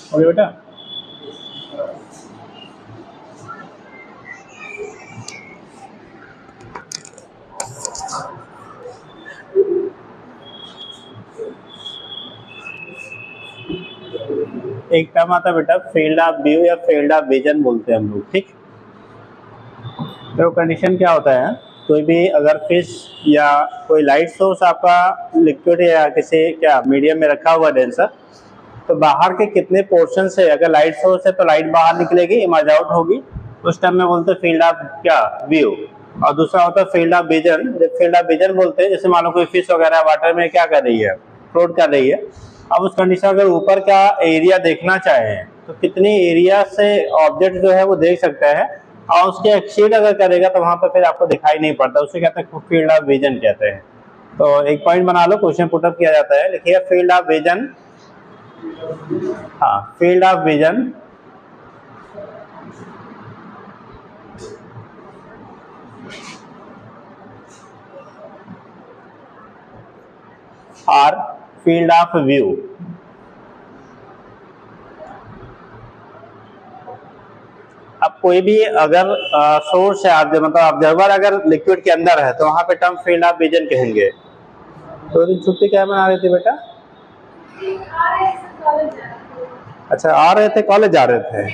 Okay बेटा, एक term आता है बेटा फील्ड ऑफ व्यू या फील्ड ऑफ विजन बोलते हैं हम लोग, ठीक। तो कंडीशन क्या होता है, कोई भी अगर फिश या कोई लाइट सोर्स आपका लिक्विड या किसी क्या मीडियम में रखा हुआ डेंसर, तो बाहर के कितने पोर्शन से, अगर लाइट सोर्स है तो लाइट बाहर निकलेगी, इमेज आउट होगी, उस टाइम में बोलते हैं फील्ड ऑफ क्या व्यू। और दूसरा होता है फील्ड ऑफ विजन। जब फील्ड ऑफ विजन बोलते हैं, जैसे मान लो कोई फिश वगैरह वाटर में क्या कर रही है, फ्लोट कर रही है। अब उस कंडीशन अगर ऊपर का एरिया देखना चाहें तो कितनी एरिया से ऑब्जेक्ट जो है वो देख सकता है, और उसके एक्सीड अगर करेगा तो वहां पर फिर आपको दिखाई नहीं पड़ता, उसे कहते हैं फील्ड ऑफ विजन कहते हैं। तो एक पॉइंट बना लो, क्वेश्चन पुटअप किया जाता है, लिखिए फील्ड ऑफ विजन। हाँ, फील्ड ऑफ विजन और फील्ड ऑफ व्यू। अब कोई भी अगर सोर्स है, आप मतलब ऑब्जर्वर अगर लिक्विड के अंदर है तो वहां पे टर्म फील्ड ऑफ विजन कहेंगे। तो दिन छुट्टी क्या बना रही थी बेटा? अच्छा, आ रहे थे, कॉलेज जा रहे थे।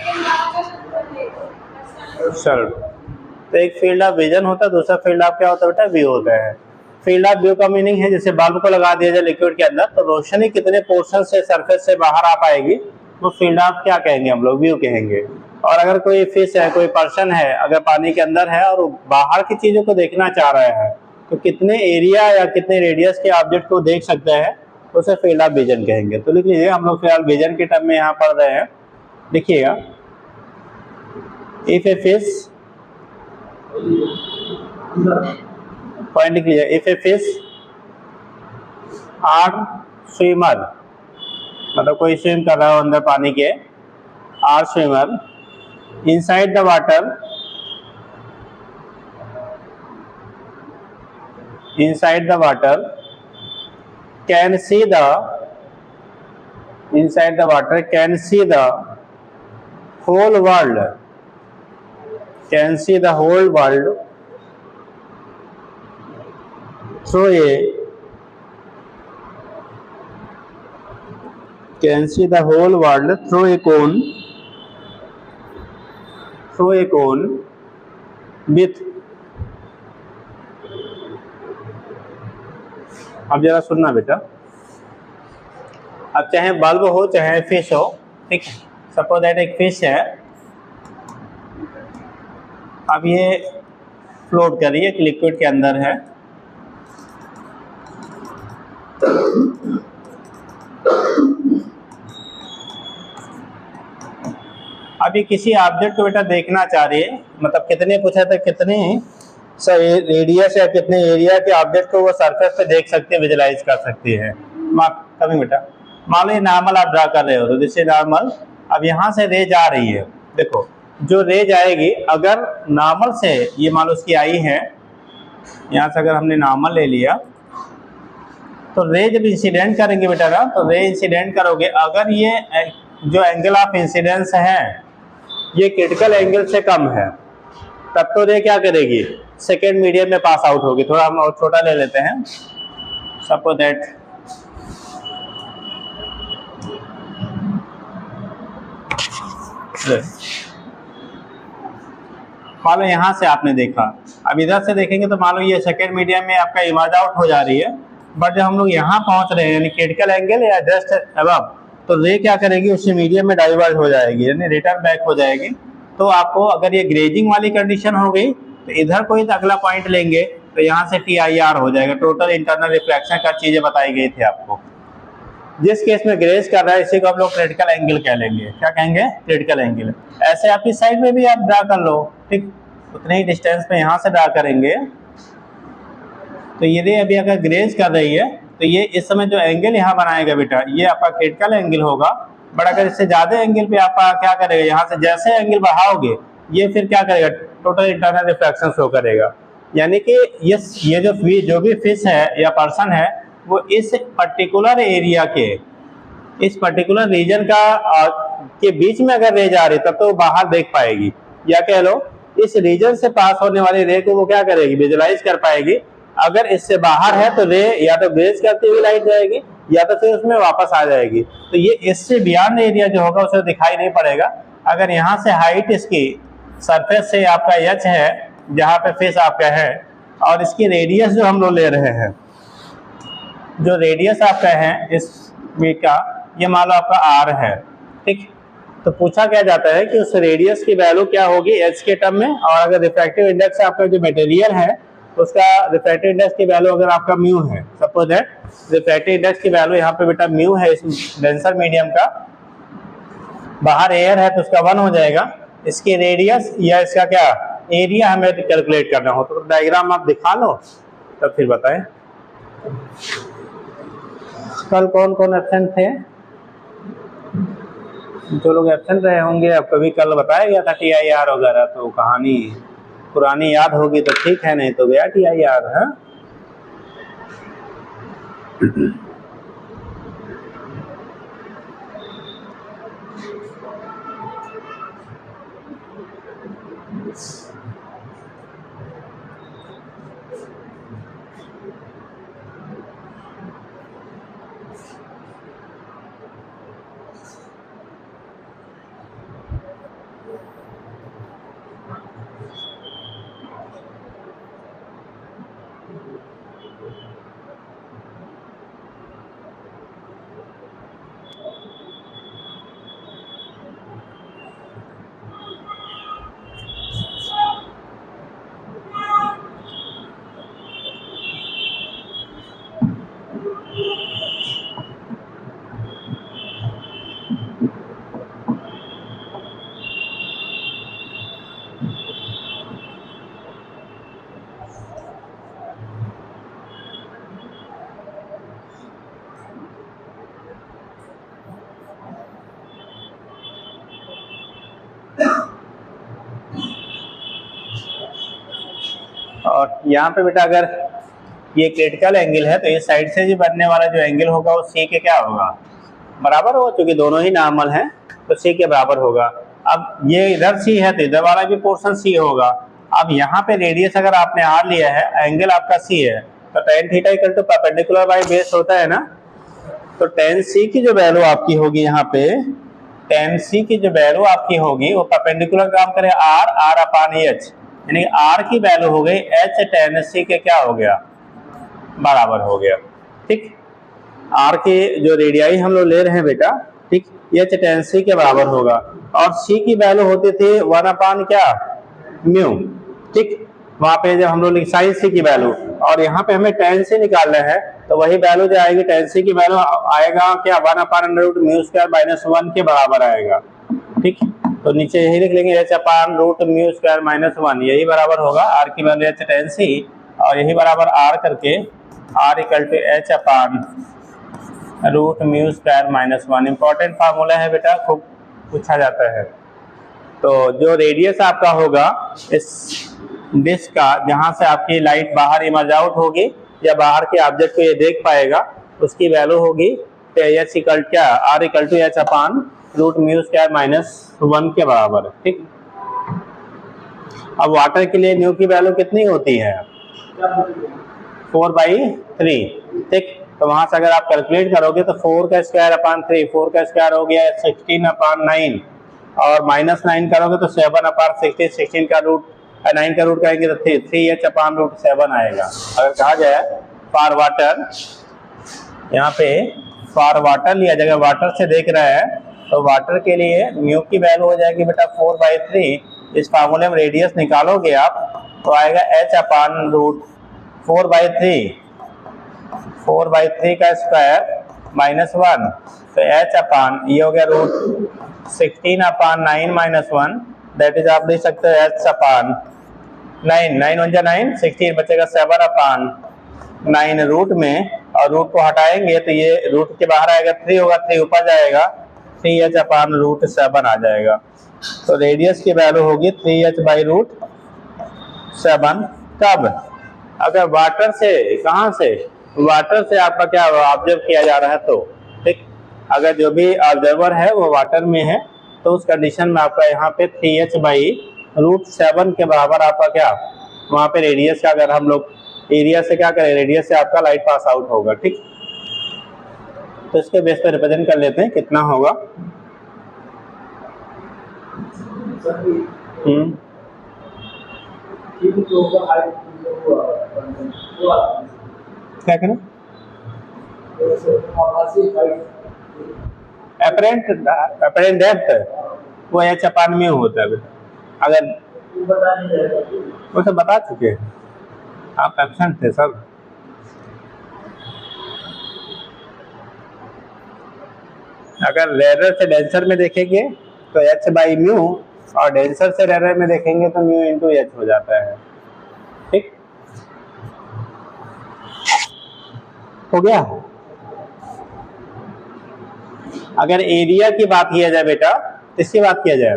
चलो, तो एक फील्ड ऑफ विजन होता है, दूसरा फील्ड ऑफ क्या होता है बेटा? व्यू होता है। फील्ड ऑफ व्यू का मीनिंग है जैसे बल्ब को लगा दिया जाए लिक्विड के अंदर, तो रोशनी कितने पोर्शन से सरफेस से बाहर आ पाएगी, वो फील्ड ऑफ क्या कहेंगे हम लोग? व्यू कहेंगे। और अगर कोई फिश है, कोई पर्सन है, अगर पानी के अंदर है और बाहर की चीजों को देखना चाह रहा है, तो कितने एरिया या कितने रेडियस के ऑब्जेक्ट को देख सकता है, उसे फील्ड ऑफ विजन कहेंगे। तो लिख लीजिए, हम लोग फिलहाल विजन के टर्म में यहाँ पढ़ रहे हैं। देखिएगा, इफ ए फिश, पॉइंट लिख लीजिए, if a fish or swimmer, मतलब कोई स्विम कर रहा हो अंदर पानी के, or swimmer inside the water, inside the water can see the, inside the water can see the whole world, can see the whole world through a, can see the whole world through a cone, through a cone with, अब जरा सुनना बेटा, अब चाहे bulb हो चाहे fish हो, ठीक। सपोज दैट एक फिश है, अब ये फ्लोट कर रही है, एक लिक्विड के अंदर है। अब ये किसी ऑब्जेक्ट को बेटा देखना चाह रही है, मतलब कितने पूछा था, कितने रेडियस या कितने एरिया के ऑब्जेक्ट को वो सरफेस पे देख सकती है, विजुलाइज कर सकती है। कभी बेटा, मान लो ये नॉर्मल आप ड्रा कर रहे हो, तो जैसे नॉर्मल, अब यहाँ से रे जा रही है, देखो जो रे जाएगी, अगर नॉर्मल से ये मान लो उसकी आई है, यहाँ से अगर हमने नॉर्मल ले लिया, तो रे जब इंसिडेंट करेंगे बेटा ना, तो रे इंसिडेंट करोगे, अगर ये जो एंगल ऑफ इंसिडेंस है ये क्रिटिकल एंगल से कम है, तब तो रे क्या करेगी? सेकेंड मीडियम में पास आउट होगी। थोड़ा हम और छोटा ले लेते हैं, सपोज दैट मान लो यहाँ से आपने देखा, अब इधर से देखेंगे तो मान लो ये सेकेंड मीडियम में आपका इमेज आउट हो जा रही है, बट जब हम लोग यहाँ पहुंच रहे हैं यानी क्रिटिकल एंगल या जस्ट अबव, तो रे क्या करेगी? उसी मीडियम में डाइवर्ट हो जाएगी, यानी रिटर्न बैक हो जाएगी। तो आपको अगर ये ग्रेजिंग वाली कंडीशन हो गई तो इधर कोई अगला पॉइंट लेंगे तो यहाँ से TIR हो जाएगा, टोटल इंटरनल रिफ्लेक्शन का चीजें बताई गई थी आपको। जिस केस में ग्रेज कर रहा है इसी को आप लोग क्रिटिकल एंगल कह लेंगे। क्या कहेंगे? Critical angle. ऐसे आप इस साइड में भी आप ड्रा कर लो, ठीक, उतने ही डिस्टेंस पे यहाँ से ड्रा करेंगे। तो ये रे अभी अगर ग्रेज कर रही है तो ये इस समय जो एंगल यहाँ बनाएगा बेटा, ये आपका क्रिटिकल एंगल होगा। बट अगर इससे ज्यादा एंगल पे आप क्या करेगा, यहाँ से जैसे एंगल बढ़ाओगे ये फिर क्या करेगा? टोटल इंटरनल रिफ्लेक्शन शो करेगा। यानी कि ये जो भी फिश है या पर्सन है वो इस पर्टिकुलर एरिया के, इस पर्टिकुलर रीजन के बीच में अगर रे जा रही तब तो वो बाहर देख पाएगी, या कह लो इस रीजन से पास होने वाली रे को वो क्या करेगी, विजुलाइज कर पाएगी। अगर इससे बाहर है तो रे या तो ग्रेज करती हुई लाइट जाएगी या तो फिर उसमें वापस आ जाएगी। तो ये इससे बियॉन्ड एरिया जो होगा उसे दिखाई नहीं पड़ेगा। अगर यहाँ से हाइट इसकी सरफेस से आपका एच है जहाँ पे फिश आपका है, और इसकी रेडियस जो हम लोग ले रहे हैं, जो रेडियस आपका है इस वे का, ये मान लो आपका आर है, ठीक। तो पूछा क्या जाता है कि उस रेडियस की वैल्यू क्या होगी एच के टर्म में, और अगर रिफ्रैक्टिव इंडेक्स आपका जो मटेरियल है उसका रिफ्रैक्टिव इंडेक्स की वैल्यू अगर आपका म्यू है, सपोज है रिफ्रैक्टिव इंडेक्स की वैल्यू यहाँ पे बेटा म्यू है इस डेंसर मीडियम का, बाहर एयर है तो उसका 1 हो जाएगा। इसकी रेडियस या इसका क्या एरिया हमें कैलकुलेट करना हो तो डायग्राम आप दिखा लो तब फिर बताएं। कल कौन कौन एब्सेंट थे? जो लोग एब्सेंट रहे होंगे, अब कभी कल बताया गया था TIR वगैरह, तो कहानी पुरानी याद होगी तो ठीक है, नहीं तो गया TIR है। और यहाँ पे बेटा अगर ये क्रिटिकल एंगल है तो इस साइड से जो बनने वाला जो एंगल होगा वो सी के क्या होगा, बराबर होगा, क्योंकि दोनों ही नॉर्मल हैं तो सी के बराबर होगा। अब ये इधर सी है तो इधर वाला भी पोर्शन सी होगा। अब यहाँ पे रेडियस अगर आपने आर लिया है, एंगल आपका सी है, तो tan theta equal to perpendicular by base होता है ना, तो tan सी की जो वैल्यू आपकी होगी यहाँ पे, tan सी की जो वैल्यू आपकी होगी वो परपेंडिकुलर काम करे आर अपान एच, यानी आर की वैल्यू हो गई एच tan सी के क्या हो गया, बराबर हो गया, ठीक। आर के जो रेडियाई हम लोग ले रहे हैं बेटा, ठीक, एच tan सी के बराबर होगा, और सी की वैल्यू होती थी 1 अपान क्या म्यू, ठीक। वहां पे जब हम लोग साइन सी की वैल्यू, और यहाँ पे हमें tan सी निकालना है तो वही वैल्यू जो आएगी tan सी की वैल्यू आएगा क्या 1 upon under root mu square minus 1 के बराबर आएगा, ठीक। तो नीचे यही लिख लेंगे H upon root mu square minus 1, यही बराबर होगा आर की वैल्यू एच tan सी, और यही बराबर आर करके R equal to H upon root mu square minus 1। Important formula है बेटा, खूब पूछा जाता है। तो जो रेडियस आपका होगा इस डिस्क का, जहां से आपकी लाइट बाहर इमर्ज आउट होगी या बाहर के ऑब्जेक्ट को ये देख पाएगा, उसकी वैल्यू होगी एच इक्वल क्या R equal to H upon root mu square minus 1 के बराबर, ठीक। अब वाटर के लिए म्यू की वैल्यू कितनी होती है 4/3, ठीक। तो वहां से अगर आप कैलकुलेट करोगे तो 4 का स्क्वायर अपान 3, 4 का स्क्वायर हो गया 16 अपान 9, और माइनस 9 करोगे तो 7 अपान 16, 16 का रूट 9 का रूट करेंगे तो 3h अपान रूट 7 आएगा। अगर कहा जाए फॉर वाटर, यहाँ पे फॉर वाटर लिया जाएगा, वाटर से देख रहा है तो वाटर के लिए म्यू की वैल्यू हो जाएगी बेटा 4/3। इस फार्मूले में रेडियस निकालोगे आप तो आएगा h अपान रूट 4/3, 4/3 का स्क्वायर माइनस 1, तो h अपान ये हो गया root 16 upon 9 minus 1, that is आप देख सकते हो h अपान 9, 9 1 9, 16 बचेगा 7 अपान 9 रूट में, और रूट को हटाएंगे तो ये रूट के बाहर आएगा 3 होगा, 3 ऊपर जाएगा 3h अपान रूट 7 आ जाएगा। तो रेडियस की वैल्यू होगी 3h बाई रूट 7, कब? अगर वाटर से, कहाँ से? वाटर से आपका क्या ऑब्जर्व किया जा रहा है तो, ठीक। अगर जो भी ऑब्जर्वर है वो वाटर में है तो उस कंडीशन में आपका यहाँ पे 3h/√7 के बराबर आपका क्या वहाँ पे रेडियस का, अगर हम लोग एरिया से क्या करें, रेडियस से आपका लाइट पास आउट होगा, ठीक। तो इसके बेस पे रिप्रेजेंट कर लेते हैं कितना होगा। क्या करें? अपरेंट डेप्थ वो h/μ होता है बेटा। अगर वो तो बता चुके हैं, आप एब्सेंट थे सर। अगर रेयर से डेंसर में देखेंगे तो h/μ और डेंसर से रेयर में देखेंगे तो μ × h हो जाता है, ठीक। हो गया। अगर एरिया की बात किया जाए बेटा, किसकी बात किया जाए?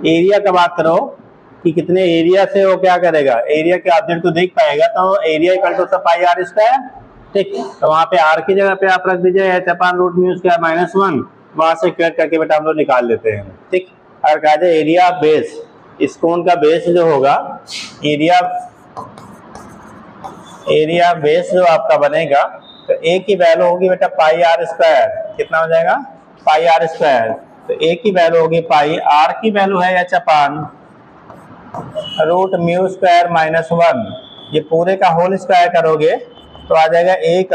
एरिया का बात करो कि कितने एरिया से वो क्या करेगा, एरिया के ऑब्जेक्ट को देख पाएगा, तो एरिया इक्वल टू πr², ठीक। तो वहाँ पे r की जगह पे आप रख दीजिए h/√μ²-1, वहां से क्लियर करके बेटा हम लोग निकाल लेते हैं, ठीक। अगर कहा जाए एरिया बेस, इस कोण का बेस जो होगा, एरिया बेस जो आपका बनेगा, तो a की वैल्यू होगी बेटा πr²। कितना हो जाएगा? πr²। तो a की वैल्यू होगी पाई, r की वैल्यू है h/√μ²-1। ये पूरे का होल स्क्वायर करोगे तो आ जाएगा a =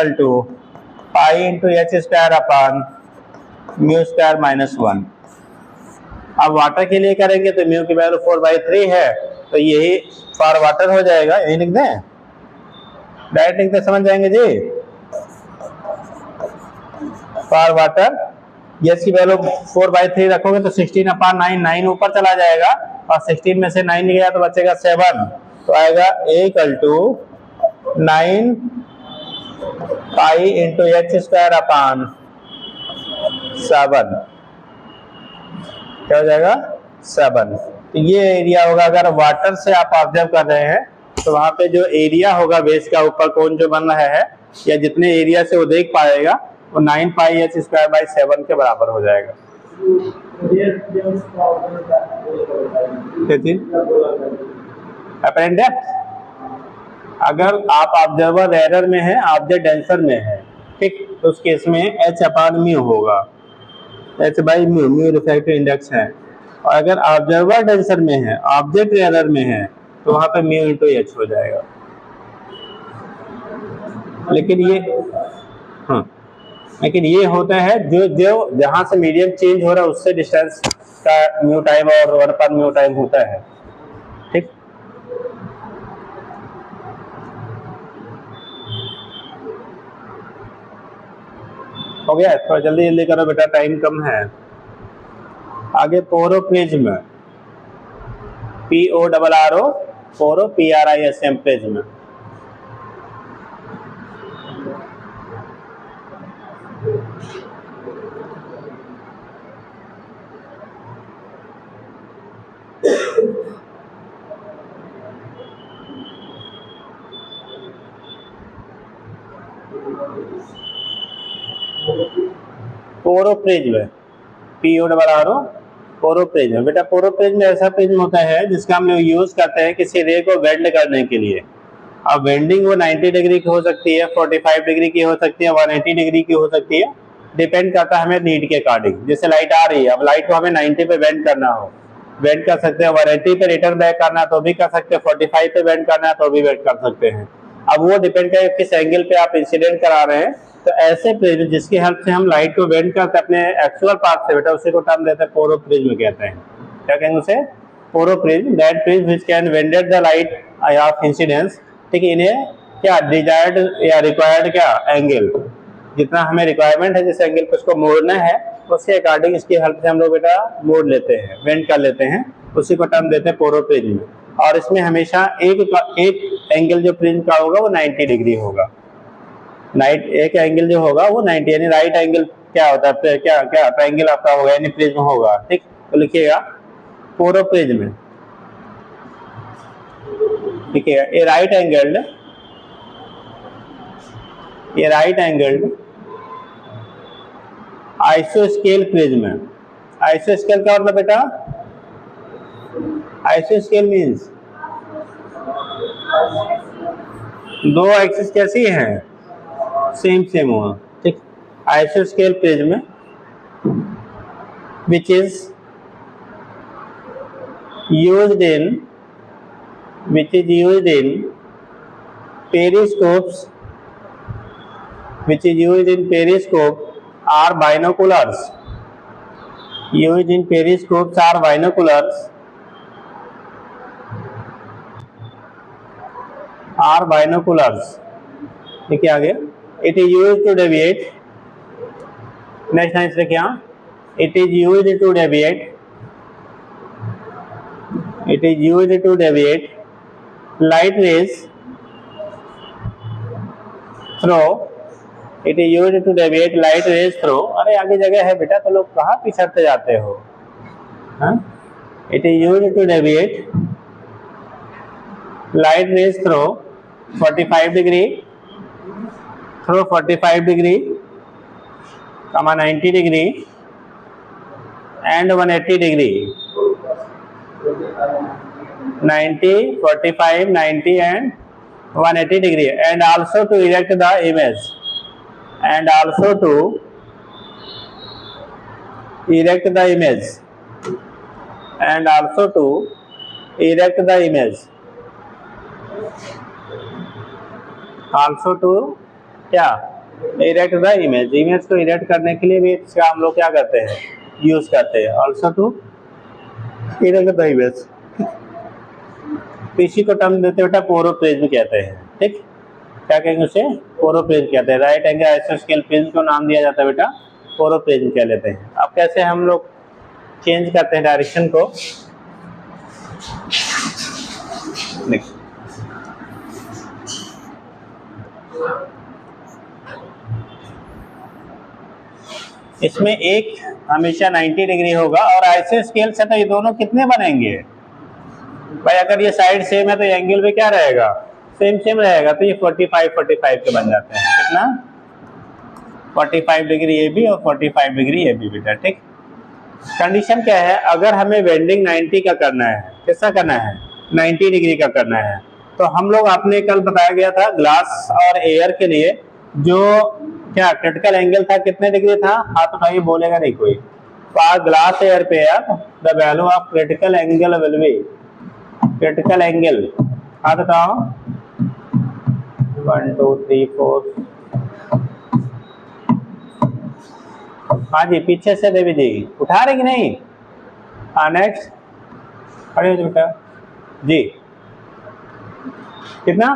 π×h²/μ²-1। अब वाटर के लिए करेंगे तो म्यू की वैल्यू 4/3 है, तो यही फॉर वाटर हो जाएगा। यही लिख दें, डायरेक्ट लिखते समझ जाएंगे जी। फॉर वाटर एच की वैल्यू 4/3 रखोगे तो 16/9, 9 ऊपर चला जाएगा और 16 में से 9 गया तो बचेगा 7, तो आएगा a = 9 π×h²/7। क्या हो जाएगा? 7। तो ये एरिया होगा। अगर वाटर से आप ऑब्जर्व कर रहे हैं तो वहां पे जो एरिया होगा बेस का ऊपर कोण जो बन रहा है, या जितने एरिया से वो देख पाएगा, वो 9 πh²/7 के बराबर हो जाएगा। अपरेंट डेप्थ, अगर आप ऑब्जर्वर रेयर में है, ऑब्जेक्ट डेंसर में है, ठीक, तो उस केस में h/μ होगा। h/μ रिफ्रैक्टिव इंडेक्स है। और अगर ऑब्जर्वर डेंसर में है, ऑब्जेक्ट रेयर में है, तो वहां पे μ × h हो जाएगा। लेकिन ये होता है जो जहां से मीडियम चेंज हो रहा है उससे डिस्टेंस का म्यू टाइम और 1/μ टाइम होता है, ठीक। हो गया? थोड़ा जल्दी जल्दी करो बेटा, टाइम कम है। आगे Porro prism, PORRO, Porro PRISM prism. Porro prism, PORRO, Porro prism. बेटा पोरो प्रिज्म ऐसा प्रिज्म होता है जिसका हम लोग यूज करते हैं किसी रे को वेल्ड करने के लिए। अब वेल्डिंग वो 90 डिग्री की हो सकती है, 45 डिग्री की हो सकती है, 180 डिग्री की हो सकती है, डिपेंड करता है हमें नीड के अकॉर्डिंग। जैसे लाइट आ रही है, अब लाइट को हमें 90 पे वेंड करना हो, वेंड कर सकते हैं। 180 पे रिटर्न बैक करना तो भी कर सकते हैं, 45 पे वेंड करना है तो भी वेंड कर सकते हैं। अब वो डिपेंड करे किस एंगल पे आप इंसिडेंट करा रहे हैं। तो ऐसे प्रिज्म जिसकी हेल्प से हम लाइट को वेंड करते अपने एक्चुअल पाथ से, बेटा उसी को टर्म देते हैं पोरो प्रिज्म कहते हैं। क्या कहेंगे उसे? Porro prism. That prism which can bended the light of incidence, ठीक है। इन्हें क्या डिजायर्ड या रिक्वायर्ड क्या एंगल, जितना हमें रिक्वायरमेंट है जिस एंगल पे उसको मोड़ना है, उसके अकॉर्डिंग इसकी हेल्प से हम लोग बेटा मोड़ लेते हैं, वेंड कर लेते हैं, उसी को टर्म देते हैं पोरो प्रिज्म। और इसमें हमेशा एक एंगल जो प्रिज्म का होगा वो 90 डिग्री होगा। एक एंगल जो होगा वो 90, यानी राइट एंगल क्या होता है, क्या ट्रायंगल आपका होगा, यानी प्रिज्म होगा, ठीक। तो लिखिएगा पोरो प्रिज्म। ठीक है, ए राइट एंगल्ड आइसोस्केल प्रिज्म। आइसोस्केल का मतलब बेटा, आइसोस्केल मीन्स दो एक्सिस कैसी हैं, सेम हुआ, ठीक। आइसोस्केल prism which is used in periscopes, are binoculars, ठीक है। आगे it is used to deviate, next line से क्या, it is used to deviate light rays through, अरे आगे जगह है बेटा, तो लोग कहाँ पिछड़ते जाते हो, हाँ? It is used to deviate light rays through 45 degree, 90 degree and 180 degree, 90, 45, 90 and 180 degree, and also to erect the image, क्या, इरेक्ट द इमेज को इरेक्ट करने के लिए भी इसका हम लोग क्या करते हैं, यूज करते हैं, also to erect the image. इसी को टर्म देते बेटा पोरोप्रिज्म कहते हैं, ठीक। क्या कहेंगे उसे, पोरोप्रिज्म कहते हैं। राइट एंगल आइसोस्केल प्रिज्म को नाम दिया जाता है बेटा पोरोप्रिज्म कह लेते हैं। अब कैसे हम लोग चेंज करते हैं डायरेक्शन को, इसमें एक हमेशा 90 डिग्री होगा, और आइसोस्केल से तो ये दोनों कितने बनेंगे भाई, अगर ये साइड सेम है तो एंगल भी क्या रहेगा, सेम रहेगा, तो ये 45 के बन जाते हैं। कितना, 45 डिग्री ये भी और 45 डिग्री ये भी बेटा, ठीक। कंडीशन क्या है, अगर हमें वेल्डिंग 90 का करना है, कैसा करना है, 90 डिग्री का करना है, तो हम लोग आपने कल बताया गया था ग्लास और एयर के लिए जो क्या क्रिटिकल एंगल था, कितने डिग्री था, हाथ उठाइए, बोलेगा नहीं कोई। For glass air pair the value of critical angle will be, critical angle हाथ उठाओ, 1 2 3 4, हाँ जी पीछे से देवी जी उठा रहे कि नहीं, हाँ नेक्स्ट, खड़े हो बेटा जी, कितना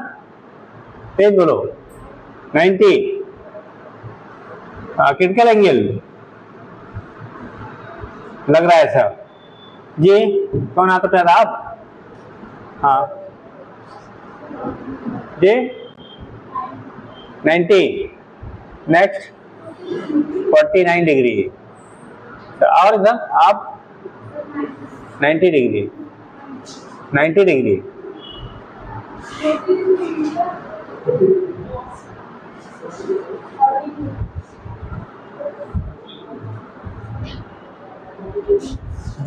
तेज बोलो, 90, क्रिटिकल एंगल लग रहा है ऐसा जी, कौन आता था आप, हाँ जी 90, नेक्स्ट 49 डिग्री, और इधर आप 90 डिग्री,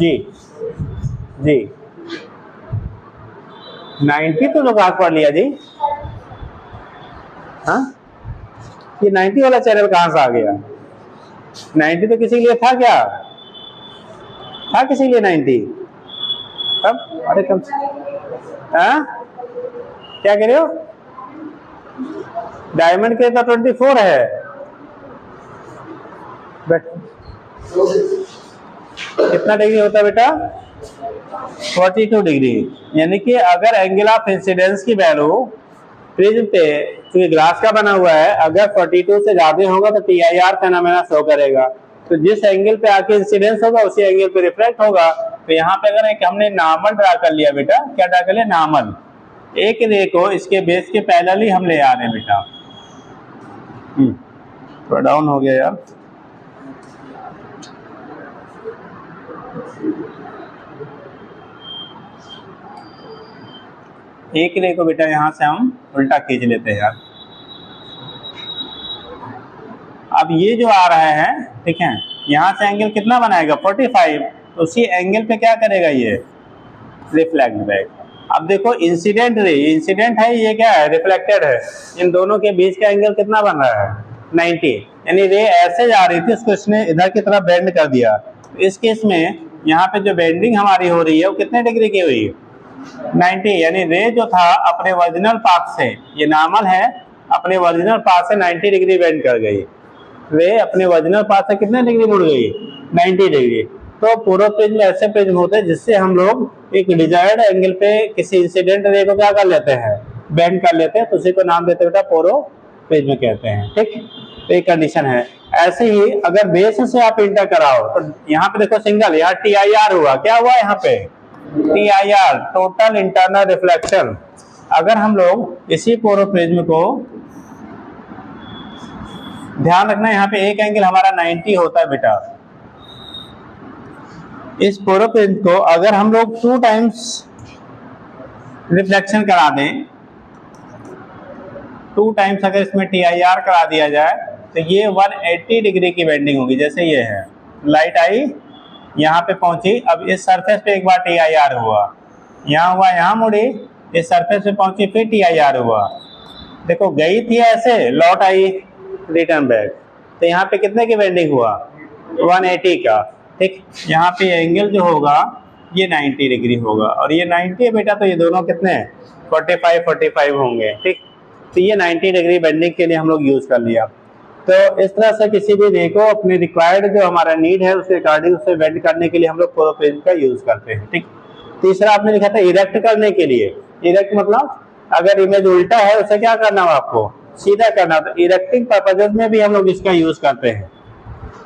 जी 90 तो लोग आग पढ़ लिया जी, हाँ ये 90 वाला चैनल कहां से आ गया, 90 तो किसी के लिए था क्या, था किसी के लिए 90, तब अरे कम, हाँ क्या कह रहे हो, डायमंड के तो 24 है, कितना डिग्री होता है बेटा, 42 डिग्री, यानी कि अगर एंगल ऑफ इंसिडेंस की वैल्यू प्रिज्म पे, क्योंकि ग्लास का बना हुआ है, अगर 42 से ज्यादा होगा तो TIR फेनोमेना शो करेगा, तो जिस एंगल पे आके इंसिडेंस होगा उसी एंगल पे रिफ्लेक्ट होगा। तो यहाँ पे अगर एक हमने नॉर्मल ड्रा कर लिया बेटा, क्या ड्रा कर लिया, नॉर्मल, एक रे को इसके बेस के पैरेलल ही हम ले आ रहे हैं बेटा, थोड़ा डाउन हो गया यार, एक रे को बेटा यहाँ से हम उल्टा खींच लेते हैं यार। अब ये जो आ रहा है, ठीक है, यहाँ से एंगल कितना बनाएगा 45, तो उसी एंगल पे क्या करेगा ये रिफ्लेक्ट बैक। अब देखो इंसिडेंट रे, इंसिडेंट है, ये क्या है रिफ्लेक्टेड है, इन दोनों के बीच का एंगल कितना बन रहा है 90, यानी रे ऐसे जा रही थी, उसको इसने इधर की तरफ बेंड कर दिया। इस केस में यहाँ पे जो बेंडिंग हमारी हो रही है वो कितने डिग्री की हुई 90, यानी रे जो था अपने ओरिजिनल पाथ से, ये नॉर्मल है, अपने ओरिजिनल पाथ से 90 डिग्री बेंड कर गई। रे अपने ओरिजिनल पाथ से कितने डिग्री मुड़ गई 90 डिग्री। तो पूर्व प्रिज्म ऐसे प्रिज्म होते हैं जिससे हम लोग एक डिजायर्ड एंगल पे किसी इंसिडेंट रे को क्या कर लेते हैं बेंड कर लेते हैं, तो उसी को नाम देते बेटा पोरो प्रिज्म कहते हैं। ठीक, तो एक कंडीशन है। ऐसे ही अगर बेस से आप इंटर कराओ तो यहाँ पे देखो सिंगल, यहाँ TIR हुआ, क्या हुआ यहाँ पे TIR टोटल इंटरनल रिफ्लेक्शन। अगर हम लोग इसी पोरो प्रिज्म को ध्यान रखना, यहाँ पे एक एंगल हमारा 90 होता है बेटा, इस पोरो प्रिज्म को अगर हम लोग 2 टाइम्स रिफ्लेक्शन करा दें, 2 टाइम्स अगर इसमें TIR करा दिया जाए तो ये 180 डिग्री की बेंडिंग होगी। जैसे ये है, लाइट आई यहाँ पे पहुंची, अब इस सरफेस पे एक बार TIR हुआ, यहाँ हुआ, यहाँ मुड़ी, इस सरफेस पे पहुंची, फिर TIR हुआ, देखो गई थी ऐसे, लौट आई, रिटर्न बैक, तो यहाँ पे कितने की बेंडिंग हुआ 180 का। ठीक, यहाँ पे एंगल जो होगा ये 90 डिग्री होगा, और ये 90 है बेटा, तो ये दोनों कितने 45 होंगे। ठीक, तो ये 90 डिग्री बेंडिंग के लिए हम लोग यूज कर लिया। तो इस तरह से किसी भी रे को अपने रिक्वायर्ड जो हमारा नीड है उसके अकॉर्डिंग उसे बेंड करने के लिए हम लोग पोरो प्रिज्म का यूज करते हैं। ठीक, तीसरा आपने लिखा था इरेक्ट करने के लिए। इरेक्ट मतलब अगर इमेज उल्टा है उसे क्या करना है आपको सीधा करना, तो इरेक्टिंग पर्पजेज में भी हम लोग इसका यूज करते हैं,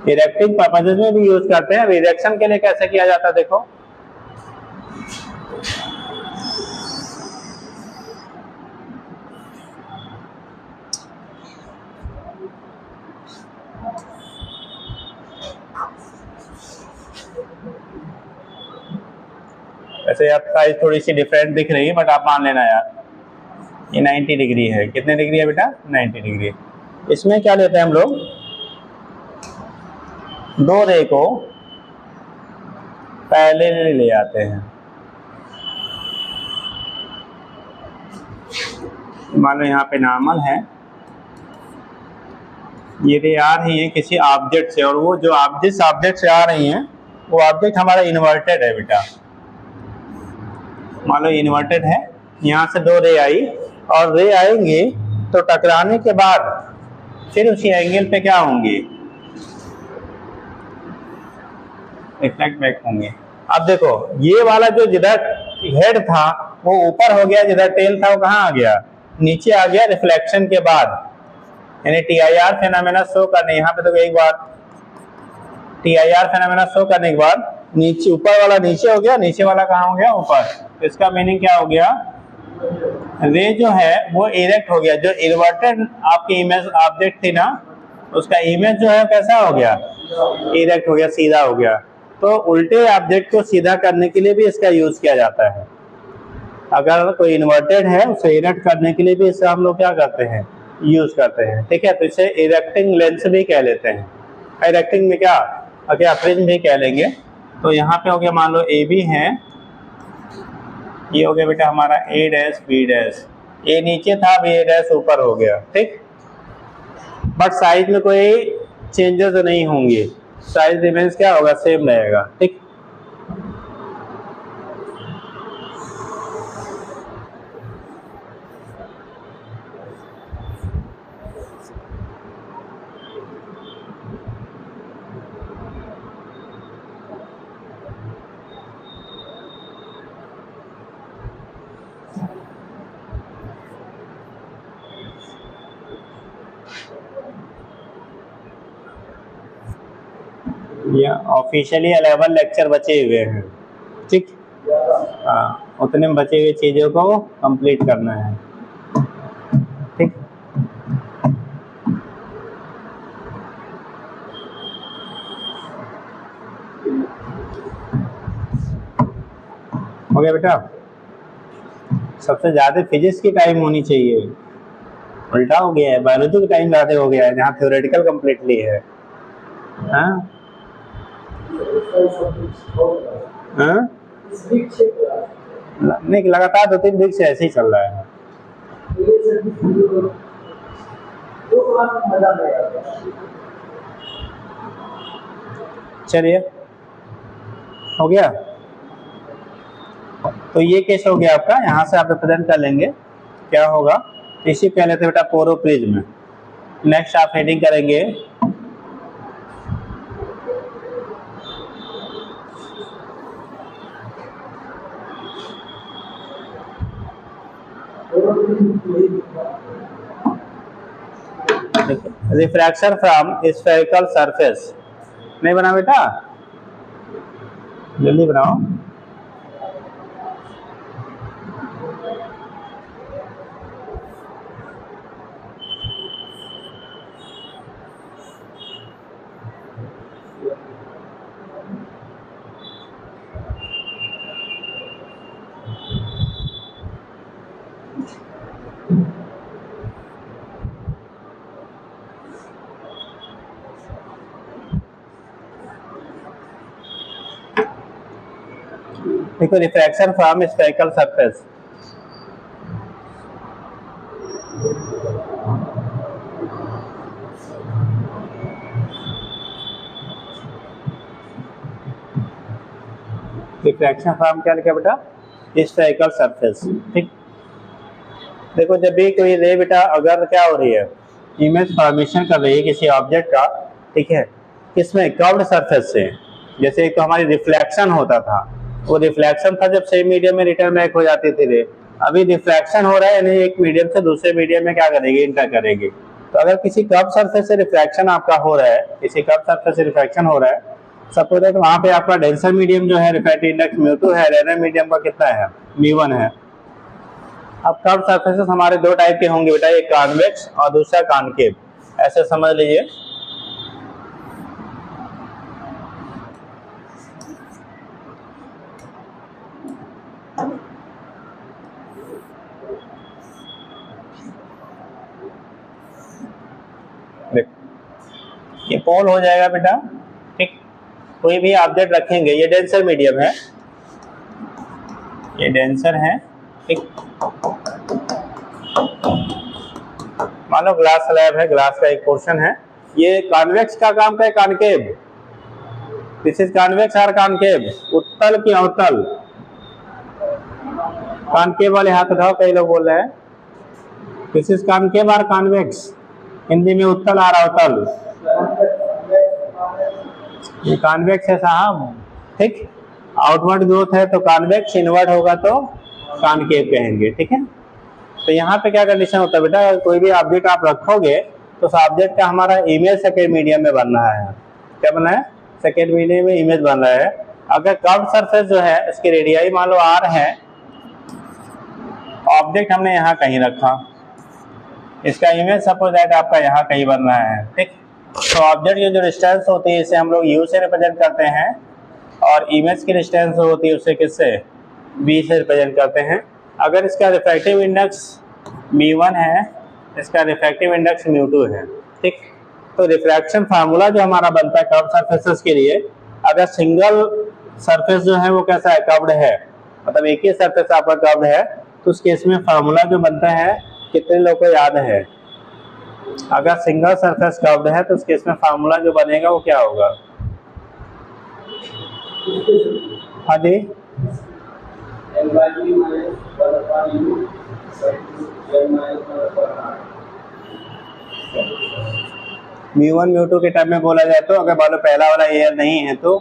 इरेक्टिंग पर्पजेज में भी यूज करते हैं। इरेक्शन के लिए कैसे किया जाता है देखो, वैसे आप साइज थोड़ी सी डिफरेंट दिख रही है, बट आप मान लेना यार ये 90 डिग्री है। कितने डिग्री है बेटा 90 डिग्री। इसमें क्या लेते हैं हम लोग, 2 रे को पैरेलल ले आते हैं। मान लो यहाँ पे नॉर्मल है, ये रे आ रही है किसी ऑब्जेक्ट से, और वो जो जिस ऑब्जेक्ट से आ रही हैं वो ऑब्जेक्ट हमारा इन्वर्टेड है बेटा, मान लो इन्वर्टेड है, यहाँ से 2 रे आई, और रे आएंगे तो टकराने के बाद फिर उसी एंगल पे क्या होंगे रिफ्लेक्ट बैक होंगे। अब देखो ये वाला जो जिधर हेड था वो ऊपर हो गया, जिधर टेल था वो कहाँ आ गया नीचे आ गया रिफ्लेक्शन के बाद, यानी TIR फेनोमेना शो करने, यहाँ पे तो एक बार TIR फेनोमेना शो करने के बाद नीचे ऊपर वाला नीचे हो गया, नीचे वाला कहाँ हो गया ऊपर। तो इसका मीनिंग क्या हो गया, रे जो है वो इरेक्ट हो गया, जो इन्वर्टेड आपकी इमेज ऑब्जेक्ट थी ना उसका इमेज जो है कैसा हो गया इरेक्ट हो गया, सीधा हो गया। तो उल्टे ऑब्जेक्ट को सीधा करने के लिए भी इसका यूज किया जाता है। अगर कोई इन्वर्टेड है उसे इरेक्ट करने के लिए भी इससे हम लोग क्या करते हैं यूज करते हैं। ठीक है, तो इसे इरेक्टिंग लेंस भी कह लेते हैं, इरेक्टिंग में क्या प्रिज्म भी कह लेंगे। तो यहाँ पे हो गया, मान लो AB है, ये हो गया बेटा हमारा A' B', A नीचे था, B' ऊपर हो गया। ठीक, बट साइज में कोई चेंजेस नहीं होंगे, साइज रिमेंस क्या होगा सेम रहेगा। ठीक, ऑफिशियली 11 लेक्चर बचे हुए हैं। ठीक, हाँ, उतने में बचे हुए चीज़ों को कंप्लीट करना है। ठीक, हो गया बेटा। सबसे ज्यादा फिजिक्स की टाइम होनी चाहिए, उल्टा हो गया है, बायोलॉजी की टाइम ज्यादा हो गया है जहाँ थ्योरेटिकल कम्प्लीटली है। हाँ हाँ नहीं, लगातार 2-3 वीक से ऐसे ही चल रहा है। चलिए हो गया, तो ये केस हो गया आपका, यहाँ से आप रिप्रेजेंट कर लेंगे क्या होगा। इसी कह लेते बेटा पोरोप्रिज्म। नेक्स्ट आप हेडिंग करेंगे रिफ्रैक्शन फ्रॉम स्फेरिकल सरफेस। नहीं बना बेटा, जल्दी बनाओ। देखो refraction from spherical surface, refraction from क्या लिखा बेटा, स्फेरिकल सरफेस। ठीक, देखो जब भी कोई रे बेटा अगर क्या हो रही है, इमेज फॉर्मेशन कर रही है किसी ऑब्जेक्ट का, ठीक है, किसमें, कर्व्ड सरफेस से। जैसे एक तो हमारी रिफ्लेक्शन होता था, वो रिफ्लेक्शन था जब सेम मीडियम में रिटर्न बैक हो जाती थी रे। अभी रिफ्लेक्शन हो रहा है, यानी एक मीडियम से दूसरे मीडियम में क्या करेगी, इंटर करेगी। तो अगर किसी कर्व सरफेस से रिफ्लेक्शन आपका हो रहा है, किसी कर्व सरफेस से रिफ्लेक्शन हो रहा है, सपोज दैट वहां पे आपका डेंसर मीडियम जो है रिफ्रैक्टिव इंडेक्स म्यू2 है, रेनर मीडियम का कितना है, म्यू1 है। अब कर्व सरफेसेस हमारे दो टाइप के होंगे बेटा, एक कॉन्वेक्स और दूसरा कॉनकेव, ऐसे समझ लीजिए। ये पोल हो जाएगा बेटा, ठीक, कोई भी ऑब्जेक्ट रखेंगे, ये डेंसर मीडियम है, ये डेंसर है, ठीक, मान लो ग्लास स्लैब है, ग्लास का एक पोर्शन है। ये कॉन्वेक्स का काम का है, कॉनकेव, दिस इज कॉन्वेक्स और कॉनकेव, उत्तल की अवतल। कॉनकेव वाले हाथ उठाओ, कई लोग बोल रहे हैं। दिस इज कॉनकेव और कॉन्वेक्स, हिंदी में उत्तल और अवतल। ये कॉन्वेक्स है साहब, ठीक, आउटवर्ड ग्रोथ है तो कॉन्वेक्स, इनवर्ड होगा तो कॉनकेव कहेंगे, ठीक है। तो यहाँ पे क्या कंडीशन होता है बेटा, कोई भी ऑब्जेक्ट आप रखोगे तो उस ऑब्जेक्ट का हमारा इमेज सेकेंड मीडियम में बन रहा है। क्या बना है, सेकेंड मीडियम में इमेज बन रहा है। अगर कर्व सरफेस जो है इसकी रेडियाई मान लो r है, ऑब्जेक्ट हमने यहाँ कहीं रखा, इसका इमेज सपोज दैट आपका यहाँ कहीं बन रहा है, ठीक। तो ऑब्जेक्ट की जो डिस्टेंस होती है इसे हम लोग u से रिप्रेजेंट करते हैं, और इमेज की डिस्टेंस होती है उसे किससे, v से रिप्रेजेंट करते हैं। अगर इसका रिफ्रैक्टिव इंडेक्स m1 है, इसका रिफ्रैक्टिव इंडेक्स m2 है, ठीक। तो रिफ्रैक्शन फार्मूला जो हमारा बनता है कर्व सरफेसेस के लिए, अगर सिंगल सरफेस जो है वो कैसा है, कर्व्ड है, मतलब एक ही सरफेस आपका कर्व्ड है, तो उस केस में फार्मूला जो बनता है, कितने लोगों को याद है, अगर सिंगल सरफेस कर्व्ड है तो उस केस में फार्मूला जो बनेगा वो क्या होगा, हाँ जी, म्यू1 म्यू2 के टर्म में बोला जाए तो, अगर मान लो पहला वाला एयर नहीं है तो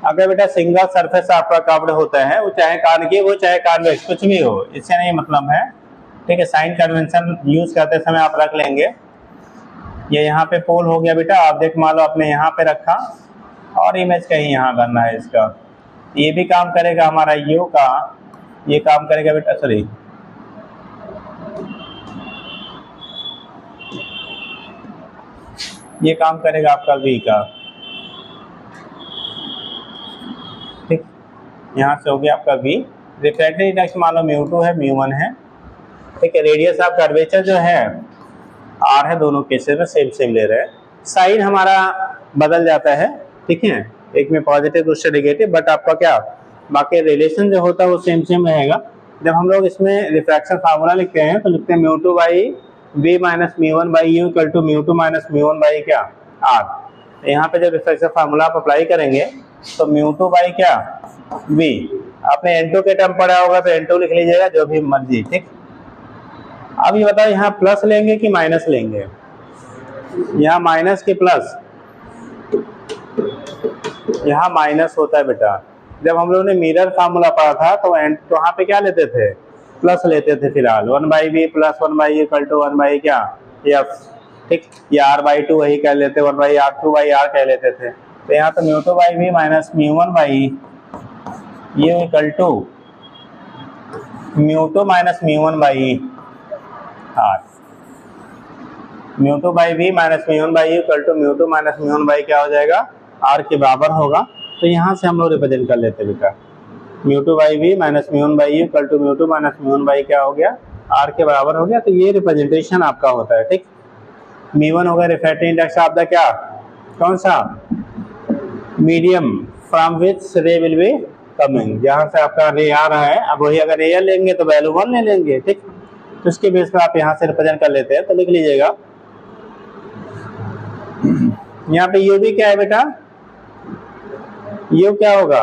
अगर बेटा सिंगल सरफेस आपका कर्व्ड होता है, वो चाहे कॉनकेव हो चाहे कॉन्वेक्स, कुछ भी हो, इससे नहीं मतलब है, ठीक है। साइन कन्वेंशन यूज करते समय आप रख लेंगे। ये यहाँ पे पोल हो गया बेटा, ऑब्जेक्ट मान लो आपने यहाँ पे रखा और इमेज कहीं यहाँ करना है इसका, ये भी काम करेगा हमारा यू का, ये काम करेगा बेटा, सॉरी ये काम करेगा आपका V का, ठीक। यहाँ से हो गया आपका V। रिफ्रैक्टिव इंडेक्स मान लो μ2 है, μ1 है, ठीक है। रेडियस ऑफ कर्वेचर जो है R है, दोनों केसेस में सेम सेम ले रहे हैं। साइन हमारा बदल जाता है, ठीक है, एक में पॉजिटिव दूसरे नेगेटिव, बट आपका क्या बाकी रिलेशन जो होता है वो सेम सेम रहेगा। जब हम लोग इसमें रिफ्रैक्शन फार्मूला लिखते हैं तो लिखते हैं μ2 by V minus μ1 by U equal to μ2 minus μ1 by क्या R। यहाँ पे जब रिफ्रैक्शन फार्मूला आप अप्लाई करेंगे तो μ2 बाई क्या V, आपने N2 के टर्म पढ़ा होगा तो N2 लिख लीजिएगा, जो भी मर्जी, ठीक। अब ये बताओ यहाँ प्लस लेंगे कि माइनस लेंगे, यहाँ माइनस की प्लस, यहाँ माइनस होता है बेटा। जब हम लोगों ने मिरर फार्मूला पढ़ा था तो वहाँ पे क्या लेते थे, प्लस लेते थे फिलहाल, 1 by B plus 1 by equal to 1 by क्या एफ, ठीक, या R बाई 2 वही कह लेते, 1 बाई R 2 बाई R कह लेते थे। तो यहाँ तो μ2 बाई बी माइनस μ1 बाई ये equal to μ2 minus μ1 by R, μ2 by B minus μ1 by equal to μ2 minus μ1 by क्या हो जाएगा R के बराबर होगा। तो यहाँ से हम लोग रिप्रेजेंट कर लेते हैं बेटा, μ2 by B minus μ1 by equal to μ2 minus μ1 by क्या हो गया R के बराबर हो गया। तो ये रिप्रेजेंटेशन आपका होता है, ठीक। μ1 होगा रिफ्रैक्टिव इंडेक्स ऑफ द क्या, कौन सा, मीडियम फ्रॉम विच रे विल बी कमिंग, जहाँ से आपका रे आ रहा है। अब वही अगर रे लेंगे तो वैल्यू 1 ले लेंगे, ठीक। तो इसके बेस पर आप यहाँ से रिप्रेजेंट कर लेते हैं। तो लिख लीजिएगा यहाँ पे यू भी क्या है बेटा, यू क्या होगा,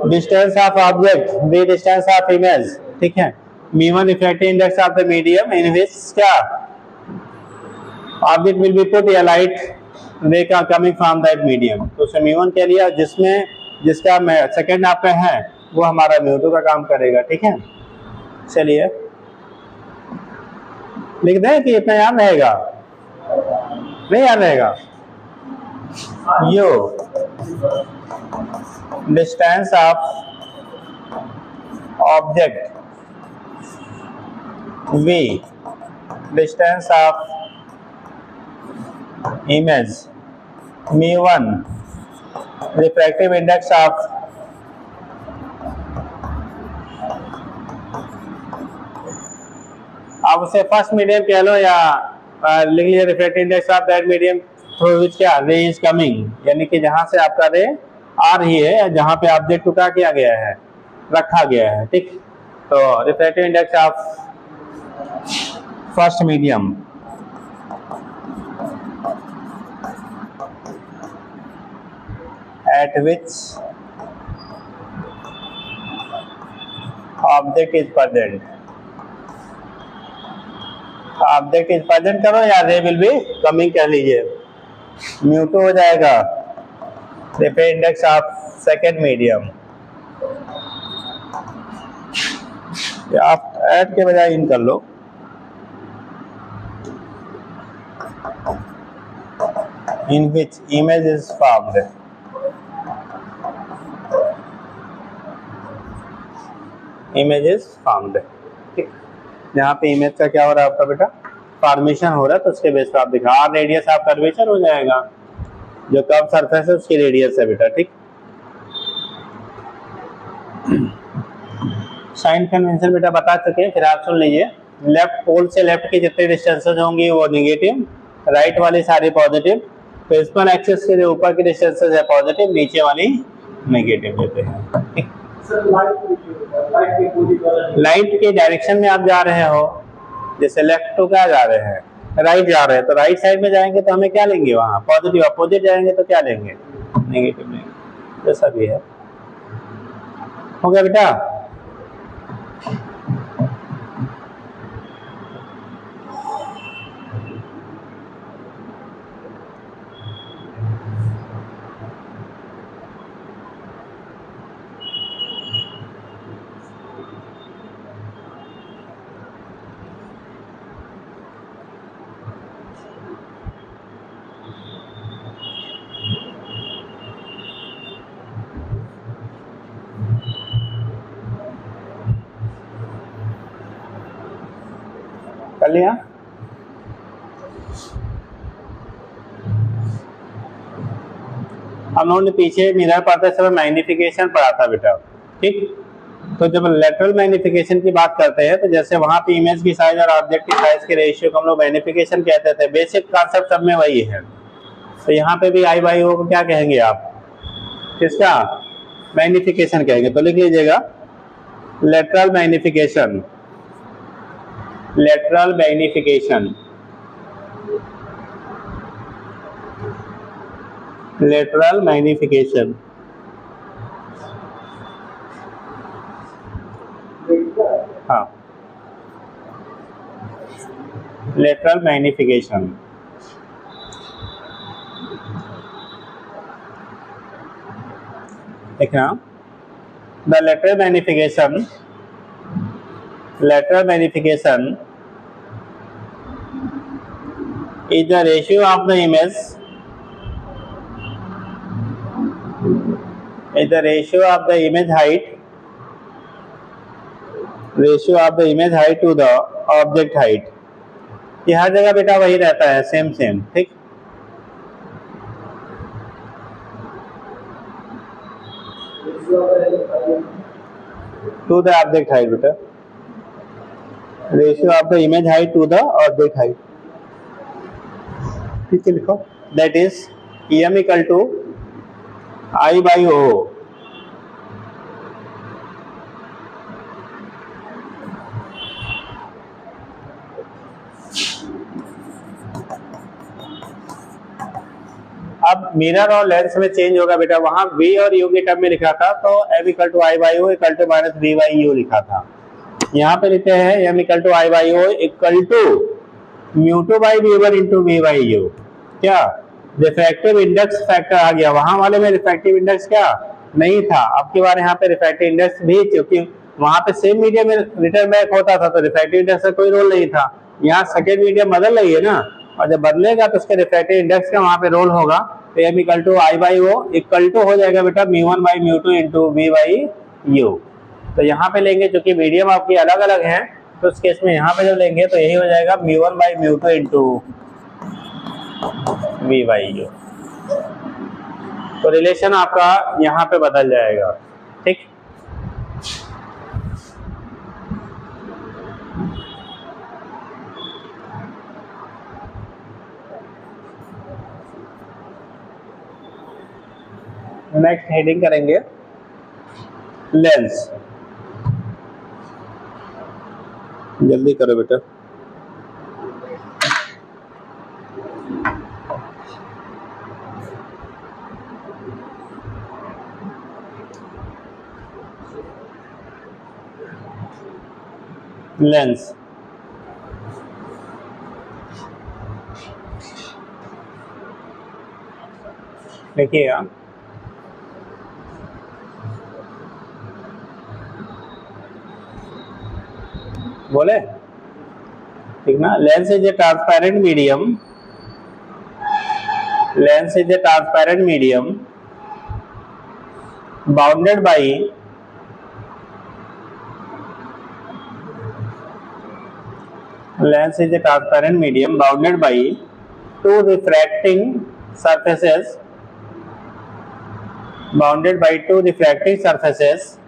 distance of object, B distance of image, ठीक है। μ1 refractive index of the medium in which क्या ऑब्जेक्ट विल बी पुट या लाइट रे का कमिंग फ्रॉम दैट मीडियम। तो उसे μ1 कह लिया, जिसमें जिसका सेकंड आपका है वो हमारा μ2 का काम करेगा, ठीक है। चलिए लिख दें कि इतना याद रहेगा, नहीं याद रहेगा। U distance of object, V distance of image, μ1 refractive index of आप उसे फर्स्ट मीडियम कह लो या लिख लीजिए refractive index of that medium through which क्या रे इज कमिंग, यानी कि जहां से आपका रे आ रही है या जहां पे ऑब्जेक्ट को क्या किया गया है, रखा गया है, ठीक। तो refractive index of first medium at which object is present, object is present करो या रे विल बी कमिंग कह लीजिए, μ2 हो जाएगा refractive index of second medium, आप ऐड के बजाय इन कर लो, in which image is formed, image is formed, ठीक। यहाँ पे इमेज का क्या हो रहा है आपका बेटा, फॉर्मेशन हो रहा है। तो उसके बेस पर आप दिखा R रेडियस ऑफ कर्वेचर हो जाएगा, जो कर्व सरफेस है उसकी रेडियस है बेटा, ठीक। साइन कन्वेंशन बेटा बता चुके हैं, फिर आप सुन लीजिए। लेफ्ट पोल से लेफ्ट की जितनी डिस्टेंसेज होंगी वो नेगेटिव, राइट वाली सारी पॉजिटिव। प्रिंसिपल एक्सिस के जो ऊपर की डिस्टेंसेज है पॉजिटिव, नीचे वाली नेगेटिव देते हैं, ठीक। लाइट के डायरेक्शन में आप जा रहे हो, जैसे लेफ्ट टू क्या जा रहे हैं, राइट जा रहे हैं, तो राइट साइड में जाएंगे तो हमें क्या लेंगे, वहां पॉजिटिव। अपोजिट जाएंगे तो क्या लेंगे, नेगेटिव लेंगे। जैसा भी है, हो गया बेटा। कर लिया। हम लोगों ने पीछे मिरर पढ़ते समय मैग्निफिकेशन पढ़ा था बेटा, ठीक। तो जब लेटरल मैग्निफिकेशन की बात करते हैं तो जैसे वहां पे इमेज की साइज और ऑब्जेक्ट की साइज के रेशियो को हम लोग मैग्निफिकेशन कहते थे, बेसिक कॉन्सेप्ट सब में वही है। तो यहाँ पे भी आई बाई ओ को क्या कहेंगे आप, किसका मैग्निफिकेशन कहेंगे। तो लिख लीजिएगा lateral magnification, lateral magnification, lateral magnification. हाँ, लेटरल मैग्निफिकेशन। देखना, the lateral magnification, lateral magnification is the ratio of the image, is the ratio of the image height, ratio of the image height to the object height। ये हर जगह बेटा वही रहता है, same same, ठीक। To the object height बेटा, ratio of the image height to the object height, ठीक है। लिखो that is M equal to I by O. अब मिरर और लेंस में चेंज होगा बेटा, वहां v और u के टर्म में लिखा था तो m equal to I by O equal to minus v by U लिखा था। यहाँ पे लिखते हैं m equal to I by O equal to mu two by V one into V by U. क्या रिफ्रैक्टिव इंडेक्स फैक्टर आ गया, वहां वाले में रिफ्रैक्टिव इंडेक्स क्या नहीं था। अब की बार यहाँ पे रिफ्रैक्टिव इंडेक्स भी, क्योंकि वहां पे सेम मीडियम में रिटर्न बैक होता था तो रिफ्रैक्टिव इंडेक्स का कोई रोल नहीं था। यहाँ सेकेंड मीडियम बदल रही है ना, और जब बदलेगा तो उसके रिफ्रैक्टिव इंडेक्स का वहां पे रोल होगा। तो M equal to I by O equal to हो जाएगा बेटा mu one by mu two into V by U. तो यहाँ पे लेंगे क्योंकि मीडियम आपकी अलग अलग है, तो उस केस में यहाँ पे जब लेंगे तो यही हो जाएगा mu one by mu two into V by U. तो रिलेशन आपका यहाँ पे बदल जाएगा, ठीक। नेक्स्ट हेडिंग करेंगे लेंस। जल्दी करो बेटा। लेंस, देखिएगा बोले, ठीक ना। Lens is a transparent medium, lens is a transparent medium bounded by lens is a transparent medium bounded by two refracting surfaces, bounded by two refracting surfaces,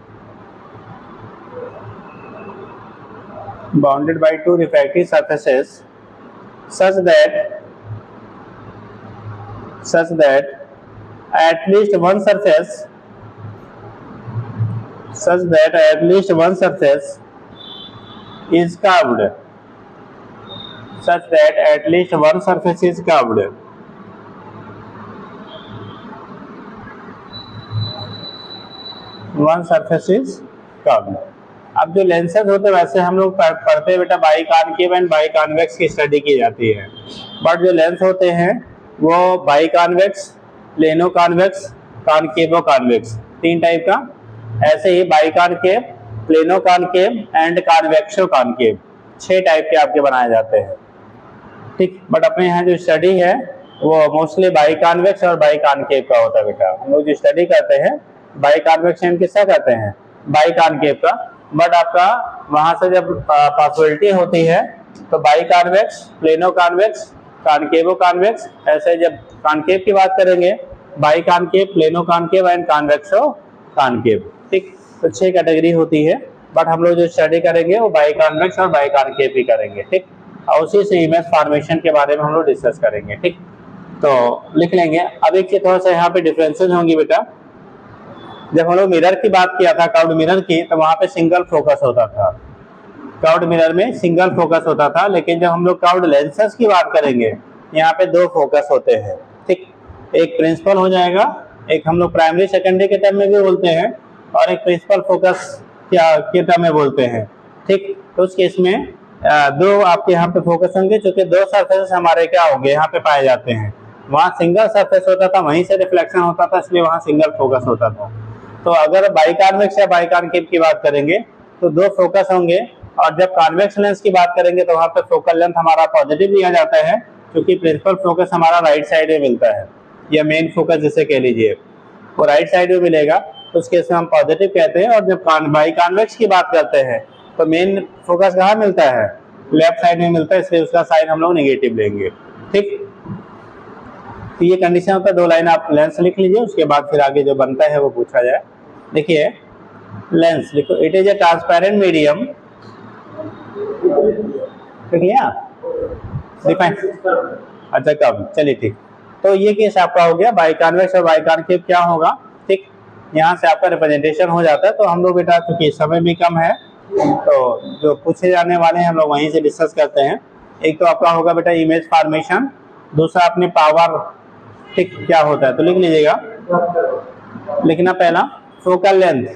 bounded by two refracting surfaces such that at least one surface, such that at least one surface is curved, such that at least one surface is curved। One surface is curved। अब जो lenses होते हैं वैसे हम लोग पढ़ते हैं बेटा biconcave and biconvex की स्टडी की जाती है, बट जो लेंस होते हैं वो biconvex, plano convex, concavo convex, तीन टाइप का। ऐसे ही biconcave, plano concave and convexo concave, 6 type के आपके बनाए जाते हैं, ठीक। बट अपने यहाँ जो स्टडी है वो मोस्टली बाई कॉन्वेक्स और बाई कॉनकेव का होता है बेटा। हम लोग जो स्टडी करते हैं बाई कॉन्वेक्स एंड किसका करते हैं, बाई कॉनकेव का। बट आपका वहां से जब पॉसिबिलिटी होती है तो by convex, plano convex, concave convex. ऐसे जब कॉनकेव की बात करेंगे, by concave, plano concave and convexo concave. ठीक, तो 6 कैटेगरी होती है, बट हम लोग जो स्टडी करेंगे वो बाई कॉन्वेक्स और बाई कॉनकेव भी करेंगे। ठीक, और उसी से इमेज फॉर्मेशन के बारे में हम लोग डिस्कस करेंगे। ठीक, तो लिख लेंगे। अब एक चीज थोड़ा सा यहाँ पे डिफरेंसेस होंगी बेटा। जब हम लोग मिरर की बात किया था, कर्व्ड मिरर की, तो वहां पे सिंगल फोकस होता था। कर्व्ड मिरर में सिंगल फोकस होता था, लेकिन जब हम लोग कर्व्ड लेंसेज की बात करेंगे, यहाँ पे 2 फोकस होते हैं। ठीक, एक प्रिंसिपल हो जाएगा, एक हम लोग प्राइमरी सेकेंडरी के टर्म में भी बोलते हैं, और एक प्रिंसिपल फोकस के टर्म में बोलते हैं। ठीक, तो उस केस में 2 आपके यहाँ पे फोकस होंगे, क्योंकि 2 सरफेस हमारे क्या होंगे यहाँ पे पाए जाते हैं। वहाँ सिंगल सरफेस होता था, वहीं से रिफ्लेक्शन होता था, इसलिए वहाँ सिंगल फोकस होता था। तो अगर बाई कॉन्वेक्स या बाई कॉनकेव की बात करेंगे तो 2 फोकस होंगे, और जब कॉन्वेक्स लेंस की बात करेंगे तो वहाँ पे फोकल लेंथ हमारा पॉजिटिव लिया जाता है, क्योंकि प्रिंसिपल फोकस हमारा राइट साइड में मिलता है, या मेन फोकस जिसे कह लीजिए, वो राइट साइड में मिलेगा, तो उस केस में हम पॉजिटिव कहते हैं। और जब बाई कॉन्वेक्स की बात करते हैं तो मेन फोकस कहाँ मिलता है, लेफ्ट साइड में मिलता है, इसलिए उसका साइन हम लोग नेगेटिव लेंगे। ठीक, तो ये कंडीशन होता है। 2 लाइन आप लेंस लिख लीजिए, उसके बाद फिर आगे जो बनता है वो पूछा जाए। देखिए लेंस लिखो, it is a transparent medium. देखिए डिफाइन, अच्छा कब, चलिए ठीक। तो ये केस आपका हो गया बाई कॉन्वेक्स और बाई कॉनकेव क्या होगा। ठीक, यहाँ से आपका रिप्रेजेंटेशन हो जाता है। तो हम लोग बेटा चूंकि समय भी कम है, तो जो पूछे जाने वाले हैं हम लोग वहीं से डिस्कस करते हैं। एक तो आपका होगा बेटा इमेज फॉर्मेशन, दूसरा अपने पावर। ठीक, क्या होता है तो लिख लीजिएगा, लिखना पहला फोकल लेंथ,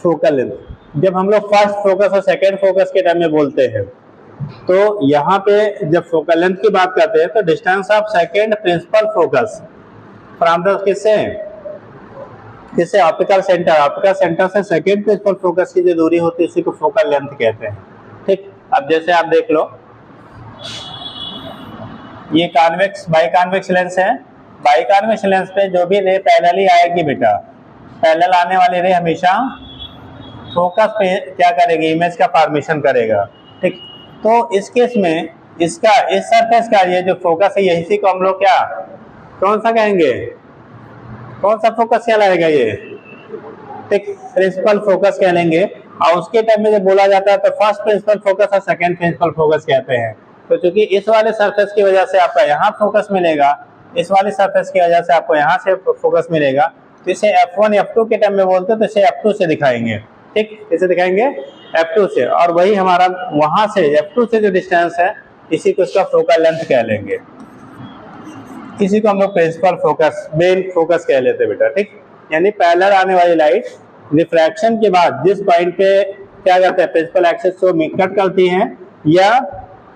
फोकल लेंथ। जब हम लोग फर्स्ट फोकस और सेकेंड फोकस के टाइम में बोलते हैं, तो यहाँ पे जब फोकल लेंथ की बात करते हैं तो distance of second principal focus from the किससे ऑप्टिकल सेंटर, ऑप्टिकल सेंटर से सेकेंड प्रिंसिपल फोकस की जो दूरी होती है उसी को फोकल लेंथ कहते हैं। ठीक, अब जैसे आप देख लो, ये कॉन्वेक्स बाई कॉन्वेक्स लेंस है। बाई कॉन्वेक्स लेंस पे जो भी रे पैरेलली आएगी बेटा, पैरेलल आने वाली रे हमेशा फोकस पे क्या करेगी, इमेज का फॉर्मेशन करेगा। ठीक, तो इस केस में इसका इस सरफेस का ये जो फोकस है, यही को हम लोग क्या कौन सा कहेंगे, कौन सा फोकस कहलाएगा ये, ठीक, प्रिंसिपल फोकस कह लेंगे। और उसके टाइम में जब बोला जाता है तो फर्स्ट प्रिंसिपल फोकस और सेकंड प्रिंसिपल फोकस कहते हैं। तो क्योंकि इस वाले सरफेस की वजह से आपका यहाँ फोकस मिलेगा, इस वाले सरफेस की वजह से आपको यहाँ से फोकस मिलेगा, तो इसे F1 F2 के टाइम में बोलते हैं, तो इसे F2 से दिखाएंगे। ठीक, इसे दिखाएंगे F2 से, और वही हमारा वहां से F2 से जो डिस्टेंस है इसी को इसका फोकल लेंथ कह लेंगे। इसी को हम लोग प्रिंसिपल फोकस, मेन फोकस कह लेते बेटा। ठीक, यानी पैरेलल आने वाली लाइट रिफ्रैक्शन के बाद जिस पॉइंट पे क्या करते हैं, प्रिंसिपल एक्सिस को कट करती हैं या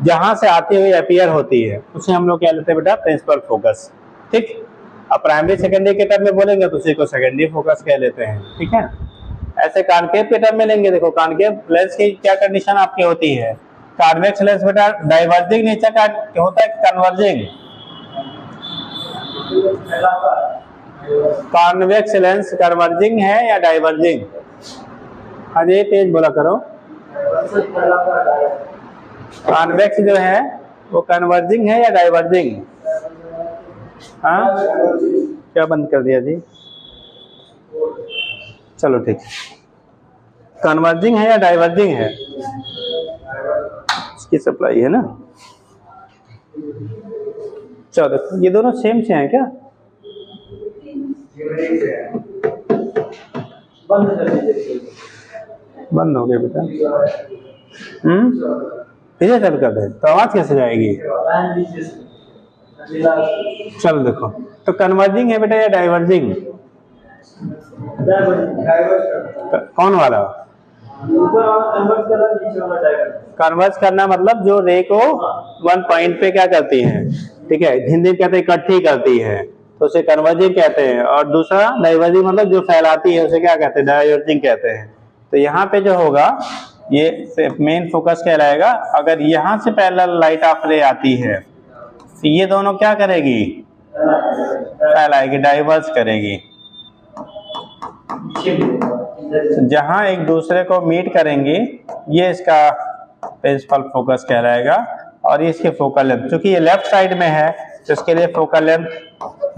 जहां से आती हुई अपीयर होती है, उसे हम लोग क्या लेते हैं बेटा, प्रिंसिपल फोकस। ठीक, अब प्राइमरी सेकेंडरी के टर्म में बोलेंगे तो उसी को सेकेंडरी फोकस कह लेते हैं। ठीक है, ऐसे कॉनकेव के टर्म में लेंगे, देखो कॉनकेव लेंस की क्या कंडीशन आपकी होती है, कॉन्वेक्स लेंस बेटा डाइवर्जिंग नेचर का होता है, कन्वर्जिंग, कॉन्वेक्स लेंस कन्वर्जिंग है या डाइवर्जिंग, अजय तेज बोला करो। कॉन्वेक्स जो है वो कन्वर्जिंग है या डाइवर्जिंग, हाँ क्या बंद कर दिया जी, चलो ठीक, कन्वर्जिंग है या डाइवर्जिंग है, इसकी सप्लाई है ना। चलो ये दोनों सेम से हैं क्या, बंद हो गया बेटा, फिर चालू कर दे तो आवाज कैसे जाएगी। चलो देखो, तो कन्वर्जिंग है बेटा या डाइवर्जिंग, कौन वाला, कन्वर्ज करना मतलब जो रे को वन पॉइंट पे क्या करती है, ठीक है, हिंदी में कहते हैं इकट्ठी करती है, तो उसे कन्वर्जिंग कहते हैं। और दूसरा डाइवर्जिंग मतलब जो फैलाती है उसे क्या कहते हैं, डाइवर्जिंग कहते हैं। तो यहाँ पे जो होगा ये मेन फोकस कहलाएगा। अगर यहाँ से पैरेलल लाइट ऑफ रे आती है तो ये दोनों क्या करेगी, फैलाएगी, डाइवर्ज करेगी। जहां एक दूसरे को मीट करेंगे ये इसका प्रिंसिपल फोकस कहलाएगा, और ये इसकी फोकल लेंथ, चूंकि ये लेफ्ट साइड में है तो इसके लिए फोकल लेंथ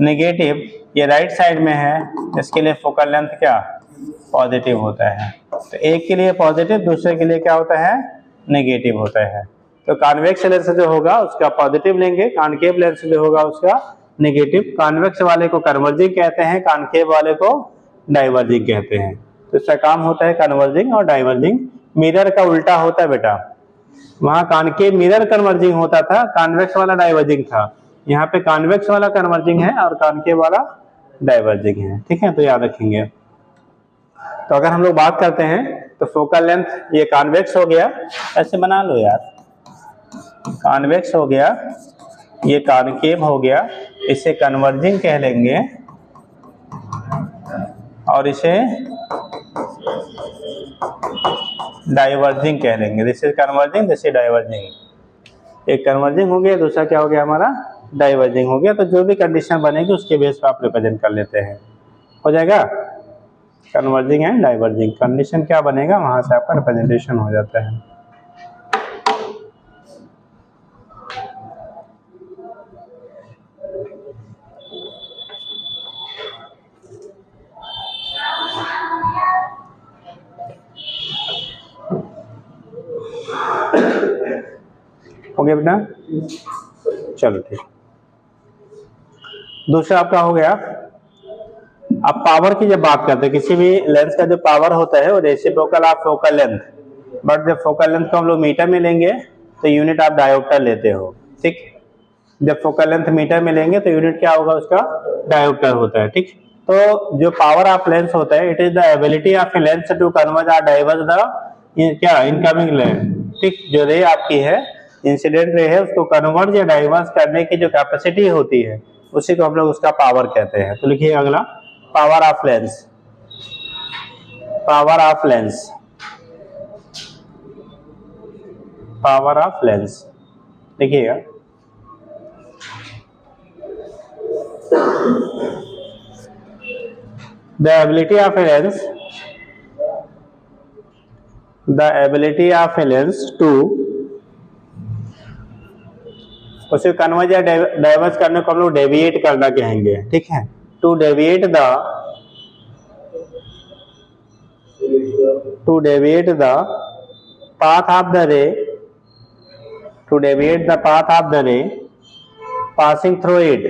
नेगेटिव, ये राइट साइड में है इसके लिए फोकल लेंथ क्या पॉजिटिव होता है। तो एक के लिए पॉजिटिव, दूसरे के लिए क्या होता है नेगेटिव होता है। तो कॉन्वेक्स लेंस जो होगा उसका पॉजिटिव लेंगे, कॉनकेव लेंस जो होगा उसका नेगेटिव। कॉन्वेक्स वाले को कन्वर्जिंग कहते हैं, कॉनकेव वाले को डाइवर्जिंग कहते हैं। तो इसका काम होता है कन्वर्जिंग और डाइवर्जिंग। मिरर का उल्टा होता है बेटा, वहां कॉनकेव मिरर कन्वर्जिंग होता था, कॉन्वेक्स वाला डाइवर्जिंग था। यहाँ पे कॉन्वेक्स वाला कन्वर्जिंग है और कॉनकेव वाला डाइवर्जिंग है, ठीक है, तो याद रखेंगे। तो अगर हम लोग बात करते हैं तो फोकल लेंथ ये कॉन्वेक्स हो गया, ऐसे बना लो यार, कॉन्वेक्स हो गया, ये कॉनकेव हो गया, इसे कन्वर्जिंग कह लेंगे और इसे डाइवर्जिंग कह लेंगे। This is converging, this is diverging. एक कन्वर्जिंग हो गया, दूसरा क्या हो गया हमारा डाइवर्जिंग हो गया। तो जो भी कंडीशन बनेगी उसके बेस पर आप रिप्रेजेंट कर लेते हैं, हो जाएगा कन्वर्जिंग एंड डाइवर्जिंग। कंडीशन क्या बनेगा वहां से आपका रिप्रेजेंटेशन हो जाता है। हो गया बेटा, चलो ठीक। दूसरा आपका हो गया। अब पावर की जब बात करते हैं, किसी भी लेंस का जो पावर होता है वो reciprocal of focal length, but जब फोकल लेंथ को हम लोग मीटर में लेंगे तो यूनिट आप डायोप्टर लेते हो, ठीक। जब फोकल लेंथ मीटर में लेंगे तो यूनिट क्या होगा उसका डायोप्टर होता है, ठीक। तो जो पावर ऑफ लेंस होता है, it is the ability of a lens to converge और डाइवर्ज द क्या इनकमिंग लेंस, ठीक। जो रे आपकी है, इंसिडेंट रे है, उसको कन्वर्ज या डाइवर्स करने की जो कैपेसिटी होती है उसी को हम लोग उसका पावर कहते हैं। तो लिखिए अगला, power of lens, power of lens, power of lens देखिएगा। The ability of a lens, the ability of a lens to उसे कन्वर्ज या डाइवर्स करने को हम लोग डेविएट करना कहेंगे, ठीक है। To deviate the path of the ray, to deviate the path of the ray passing through it,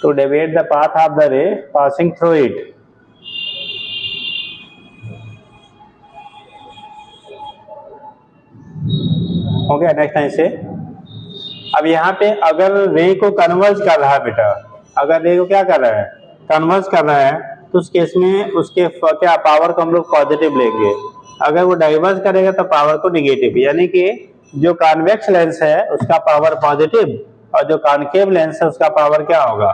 to deviate the path of the ray passing through it, हो गया। नेक्स्ट टाइम से अब यहाँ पे अगर रे को कन्वर्ज कर रहा है बेटा, अगर रे को क्या कर रहा है कन्वर्ज कर रहा है, तो उस केस में उसके क्या पावर को हम लोग पॉजिटिव लेंगे। अगर वो डाइवर्स करेगा तो पावर को निगेटिव, यानी कि जो कॉन्वेक्स लेंस है उसका पावर पॉजिटिव और जो कॉनकेव लेंस है उसका पावर क्या होगा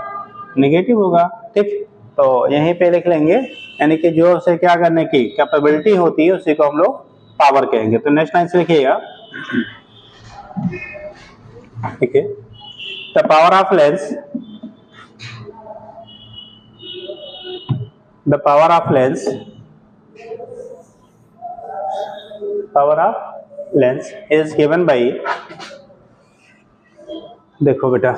निगेटिव होगा, ठीक। तो यहीं पे लिख लेंगे, यानी कि जो उसे क्या करने की कैपेबिलिटी होती है उसी को हम लोग पावर कहेंगे। तो नेक्स्ट लाइन से लिखिएगा, ठीक है। The power of lens, the power of lens, power of lens is given by, देखो बेटा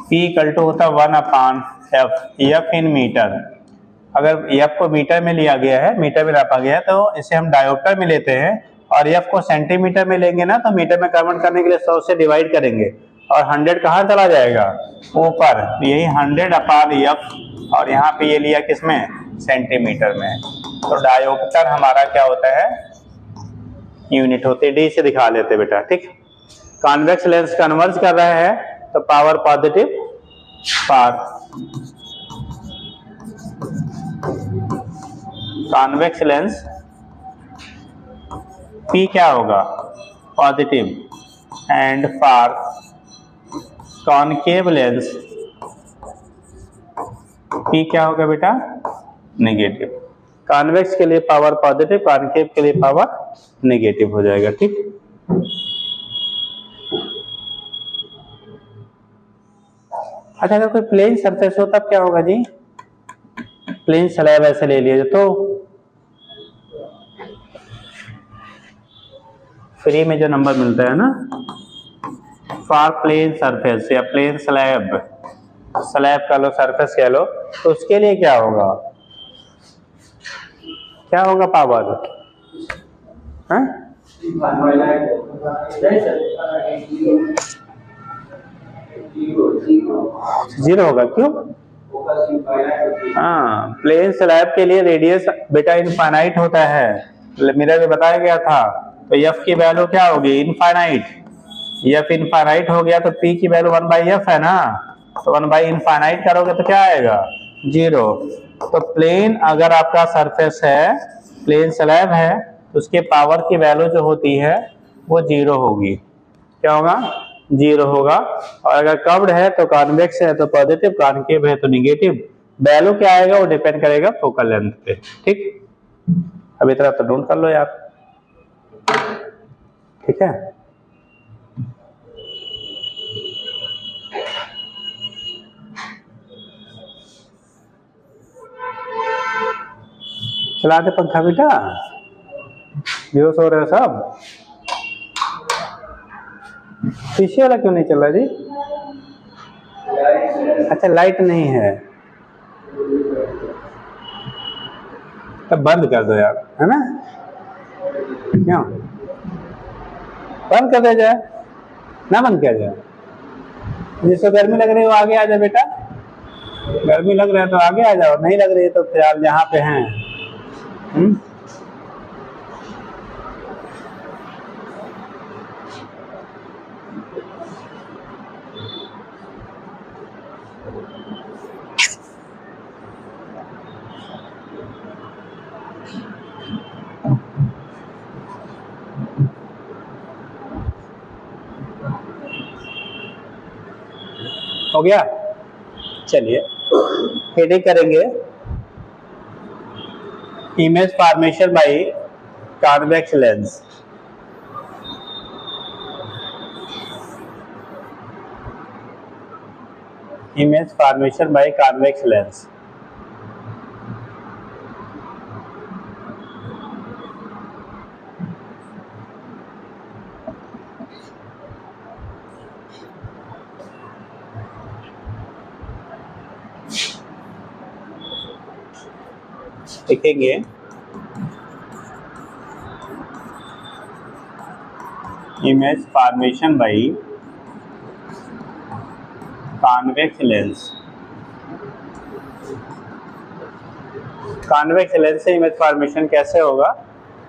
P इक्वल टू होता है 1/f, एफ इन मीटर। अगर एफ को मीटर में लिया गया है, मीटर में नापा गया है, तो इसे हम डायोप्टर में लेते हैं, और एफ को सेंटीमीटर में लेंगे ना तो मीटर में कन्वर्ट करने के लिए 100 से डिवाइड करेंगे, और 100 कहाँ चला जाएगा ऊपर, यही 100/f, और यहाँ पे ये लिया किसमें सेंटीमीटर में। तो डायोप्टर हमारा क्या होता है यूनिट होती है, डी से दिखा लेते बेटा, ठीक। कॉन्वेक्स लेंस कन्वर्ज कर रहा है तो power positive, convex lens P क्या होगा positive, and for concave lens P क्या होगा बेटा नेगेटिव। कॉन्वेक्स के लिए पावर पॉजिटिव, कॉनकेव के लिए पावर नेगेटिव हो जाएगा, ठीक। अच्छा, अगर कोई प्लेन सरफेस हो तब क्या होगा जी, प्लेन स्लैब ऐसे ले लिया तो फ्री में जो नंबर मिलता है ना फॉर प्लेन सरफेस या प्लेन स्लैब, स्लैब कह लो सरफेस कह लो, तो उसके लिए क्या होगा, क्या होगा पावर, हाँ? जीरो होगा, क्यों? हाँ, प्लेन स्लैब के लिए रेडियस बेटा इनफाइनाइट होता है, मेरा भी बताया गया था। तो एफ की वैल्यू क्या होगी, इनफाइनाइट। एफ इनफाइनाइट हो गया तो पी की वैल्यू 1/f है ना, तो 1/ इनफाइनाइट करोगे तो क्या आएगा, जीरो। तो प्लेन अगर आपका सरफेस है, प्लेन स्लैब है, तो उसके पावर की वैल्यू जो होती है वो जीरो होगी। क्या होगा, जीरो होगा। और अगर कर्व्ड है तो कॉन्वेक्स है तो पॉजिटिव, कॉन्केव है तो निगेटिव। वैल्यू क्या आएगा वो डिपेंड करेगा फोकल लेंथ पे। ठीक, अब इतना तो नोट कर लो यार, ठीक है। चला दे पंखा बेटा, बेहोश हो रहे हो सब। पीछे वाला क्यों नहीं चल रहा जी? अच्छा लाइट नहीं है, तब बंद कर दो यार, है ना, क्यों बंद कर दिया जाए, ना बंद किया जाए। जिसको गर्मी लग रही है वो आगे आ जाए बेटा, गर्मी लग रहा है तो आगे आ जाओ, नहीं लग रही है तो फिलहाल यहाँ पे हैं। हो गया, चलिए हेडिंग करेंगे image formation by convex lens. Image formation by convex lens. लिखेंगे image formation by convex lens. Convex lens से इमेज फॉर्मेशन कैसे होगा,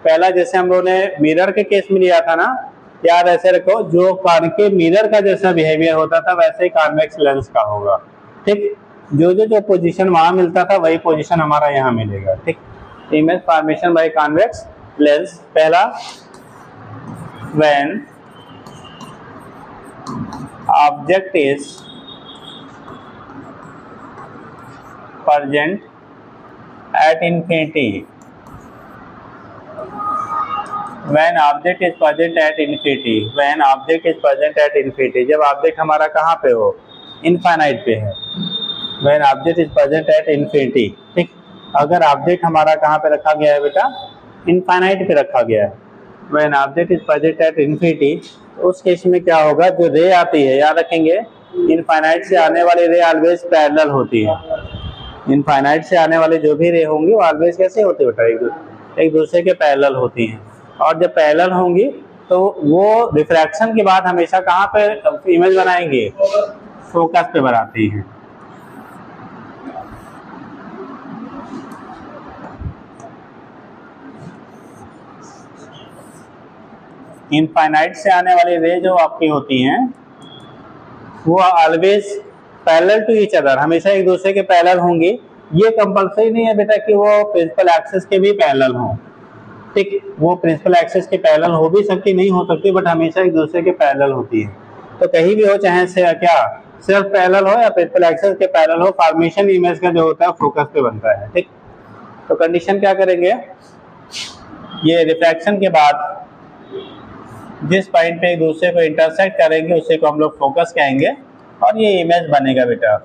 पहला जैसे हम लोगों ने मिरर के केस में लिया था ना, याद ऐसे रखो, जो कॉनकेव मिरर का जैसा बिहेवियर होता था वैसे ही कॉन्वेक्स लेंस का होगा। ठीक, जो पोजीशन वहां मिलता था वही पोजीशन हमारा यहाँ मिलेगा। ठीक, image formation by convex lens, पहला when object is present at infinity, when object is present at infinity, when object is present at infinity, जब ऑब्जेक्ट हमारा कहाँ पे हो, इनफाइनाइट पे है, when object is present at infinity। ठीक, अगर ऑब्जेक्ट हमारा कहाँ पे रखा गया है बेटा, इनफाइनाइट पे रखा गया है, when object is present at infinity, उस केस में क्या होगा, जो रे आती है, याद रखेंगे इनफाइनाइट से आने वाली रे ऑलवेज पैरेलल होती है। इनफाइनाइट से आने वाले जो भी रे होंगी वो ऑलवेज कैसे होते बेटा, एक दूसरे के पैरेलल होती हैं। और जब पैरेलल होंगी तो वो रिफ्रैक्शन के बाद हमेशा कहाँ पे इमेज बनाएंगे, फोकस पे बनाती हैं। इनफाइनाइट से आने वाली रे जो आपकी होती हैं वो always parallel to each other, हमेशा एक दूसरे के पैरेलल होंगी। ये कंपलसरी नहीं है बेटा कि वो प्रिंसिपल एक्सिस के भी पैरेलल हों। ठीक, वो प्रिंसिपल एक्सिस के पैरेलल हो भी सकती, नहीं हो सकती, बट हमेशा एक दूसरे के पैरेलल होती है। तो कहीं भी हो, चाहे से क्या सिर्फ पैरेलल हो या प्रिंसिपल एक्सिस के पैरेलल हो, फॉर्मेशन इमेज का जो होता है फोकस पे बनता है। ठीक, तो कंडीशन क्या करेंगे, ये रिफ्रैक्शन के बाद जिस पॉइंट पे एक दूसरे को इंटरसेक्ट करेंगे उसे को हम लोग फोकस कहेंगे और ये इमेज बनेगा बेटा।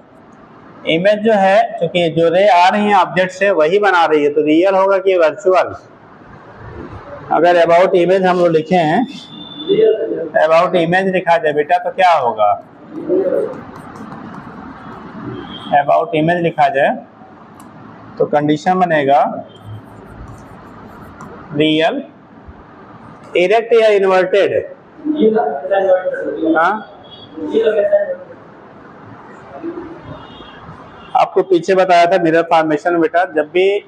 इमेज जो है, क्योंकि जो रे आ रही है ऑब्जेक्ट से वही बना रही है, तो रियल होगा कि वर्चुअल? अगर अबाउट इमेज हम लोग लिखे हैं, अबाउट इमेज लिखा जाए बेटा तो क्या होगा? अबाउट इमेज लिखा जाए तो कंडीशन बनेगा रियल, इरेक्ट या इन्वर्टेड? हाँ, आपको पीछे बताया था मिरर फॉर्मेशन में बेटा, जब भी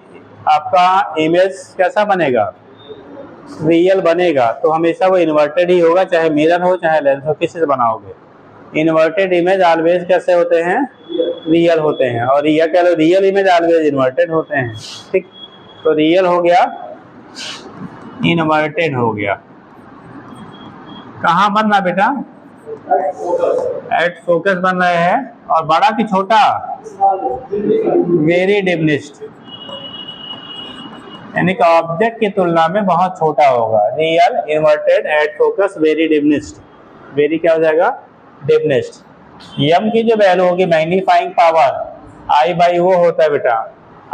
आपका इमेज कैसा बनेगा, रियल बनेगा, तो हमेशा वो इन्वर्टेड ही होगा, चाहे मिरर हो चाहे लेंस हो, किसी से बनाओगे। इन्वर्टेड इमेज ऑलवेज कैसे होते हैं? रियल होते हैं। और यह कह लो रियल इमेज ऑलवेज इन्वर्टेड होते हैं। ठीक, तो रियल हो गया, इन्वर्टेड हो गया। कहाँ बनना बेटा? एट फोकस बन रहे हैं। और बड़ा कि छोटा? वेरी डिमिनिश्ड, यानी कि ऑब्जेक्ट की तुलना में बहुत छोटा होगा। Real, inverted, at focus, very diminished. Very क्या हो जाएगा? डिमिनिश्ड। यम की जो वैल्यू होगी मैग्नीफाइंग पावर, आई बाई वो होता है बेटा,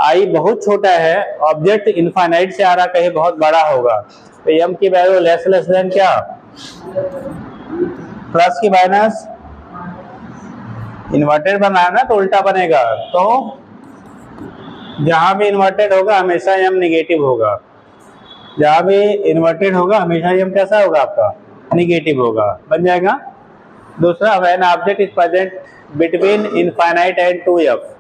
आई बहुत छोटा है, ऑब्जेक्ट इनफाइनाइट से आ रहा, कहीं बहुत बड़ा होगा, तो यम की वैल्यू लेस देन क्या? प्लस की माइनस, इन्वर्टेड बनाना ना तो उल्टा बनेगा, तो जहां भी इन्वर्टेड होगा हमेशा यम निगेटिव होगा, जहां भी इन्वर्टेड होगा हमेशा यम कैसा होगा आपका? निगेटिव होगा। बन जाएगा। दूसरा, when object is present between infinite and 2f,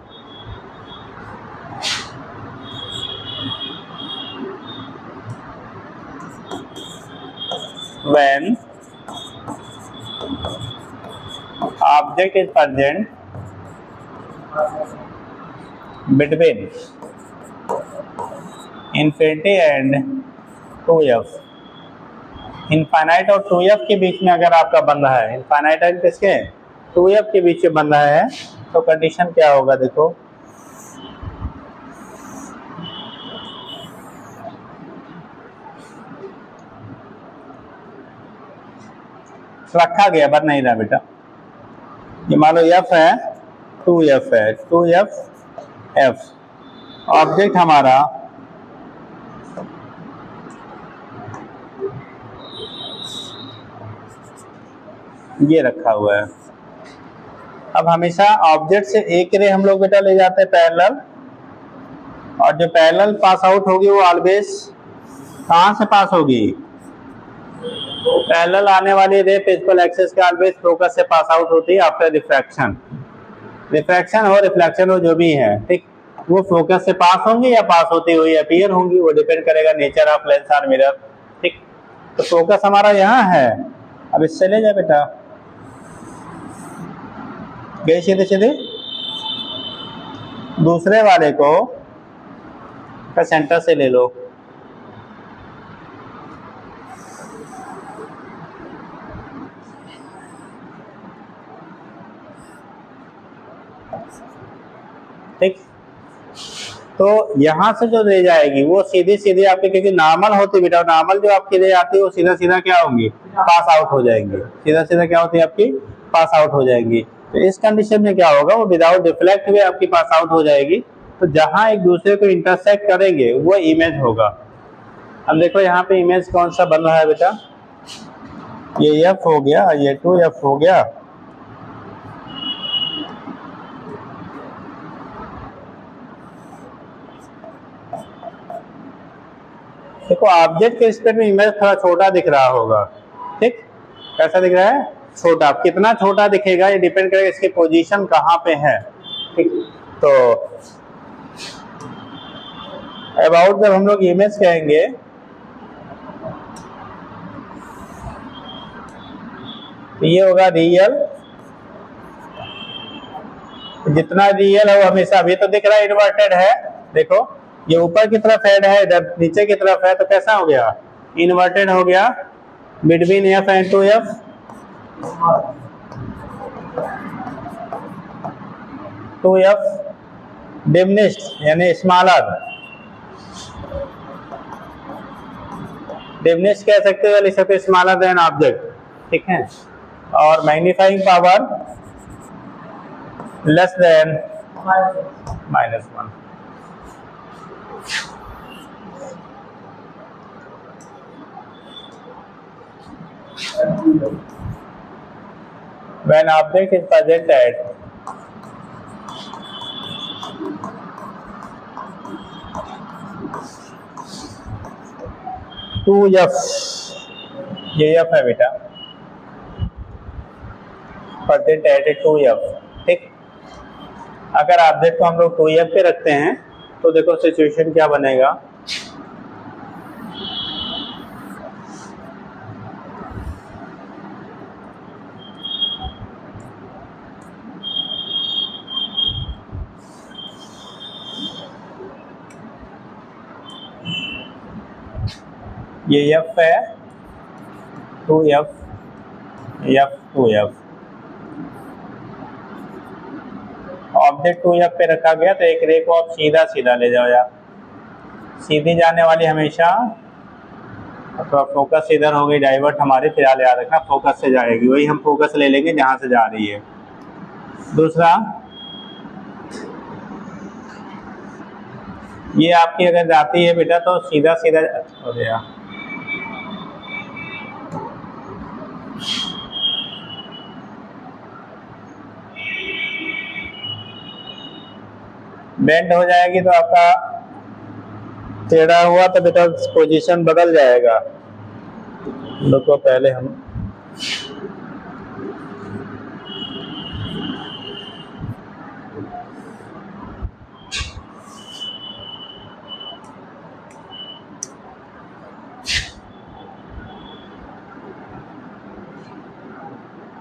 when object is present between infinity and 2f, infinite और 2f के बीच में अगर आपका बन रहा है, इनफाइनाइट एंड किसके? 2f के बीच में बन रहा है, तो कंडीशन क्या होगा? देखो, रखा गया, बन नहीं रहा बेटा। ये मान लो f है, 2f है, 2f f, ऑब्जेक्ट हमारा ये रखा हुआ है। अब हमेशा ऑब्जेक्ट से एक रे हम लोग बेटा ले जाते हैं पैरेलल, और जो पैरेलल पास आउट होगी वो ऑलवेज कहां से पास होगी? पैरेलल आने वाली रे प्रिंसिपल एक्सिस के ऑलवेज फोकस से पास आउट होती है आफ्टर रिफ्रैक्शन। रिफ्रैक्शन हो रिफ्लेक्शन हो जो भी है, ठीक, वो फोकस से पास होंगी या पास होती हुई अपीयर होंगी, वो डिपेंड करेगा नेचर ऑफ लेंस और मिरर। ठीक, तो फोकस हमारा यहाँ है। अब इससे ले जाए बेटा, गए सीधे सीधे दूसरे वाले को का सेंटर से ले लो, ठीक, तो यहां से जो ले जाएगी वो सीधी सीधी आपकी, क्योंकि नॉर्मल होती बेटा, नॉर्मल जो आपकी ले जाती है वो सीधा सीधा क्या होंगी? पास आउट हो जाएंगे। सीधा सीधा क्या होती है आपकी? पास आउट हो जाएंगी। तो इस कंडीशन में क्या होगा? वो विदाउट रिफ्लेक्ट हुए आपकी पास आउट हो जाएगी। तो जहां एक दूसरे को इंटरसेक्ट करेंगे वो इमेज होगा। अब देखो यहाँ पे इमेज कौन सा बन रहा है बेटा? ये एफ हो गया, ये 2f हो गया, देखो ऑब्जेक्ट के रिस्पेक्ट में इमेज थोड़ा छोटा दिख रहा होगा। ठीक, कैसा दिख रहा है? छोटा। कितना छोटा दिखेगा ये डिपेंड करेगा इसकी पोजीशन कहाँ पे है। ठीक, तो अबाउट जब हम लोग इमेज कहेंगे तो ये होगा रियल, जितना रियल है वो हमेशा, अभी तो दिख रहा है इन्वर्टेड है, देखो ये ऊपर की तरफ हेड है, इधर नीचे की तरफ है, तो कैसा हो गया? इन्वर्टेड हो गया between F and 2f। Two F diminished यानी स्मॉलर, डिमिनिश्ड कह सकते हो, लिख सकते हो स्मॉलर देन ऑब्जेक्ट। ठीक है, और magnifying power less than -1। When object is present at two F, ये एफ है बेटा, प्रेजेंट एट 2f, ठीक। अगर ऑब्जेक्ट को हम लोग 2f पे रखते हैं तो देखो सिचुएशन क्या बनेगा। ये f है 2f, f 2f, object 2f पे रखा गया तो एक रे को आप सीधा सीधा ले जाओ यार, सीधी जाने वाली हमेशा, तो फोकस इधर हो गई डाइवर्ट हमारी, फिलहाल याद रखना फोकस से जाएगी, वही हम फोकस ले लेंगे जहाँ से जा रही है। दूसरा, ये आपकी अगर जाती है बेटा तो सीधा सीधा हो गया, बेंड हो जाएगी तो आपका टेढ़ा हुआ तो बेटा पोजीशन बदल जाएगा। देखो पहले हम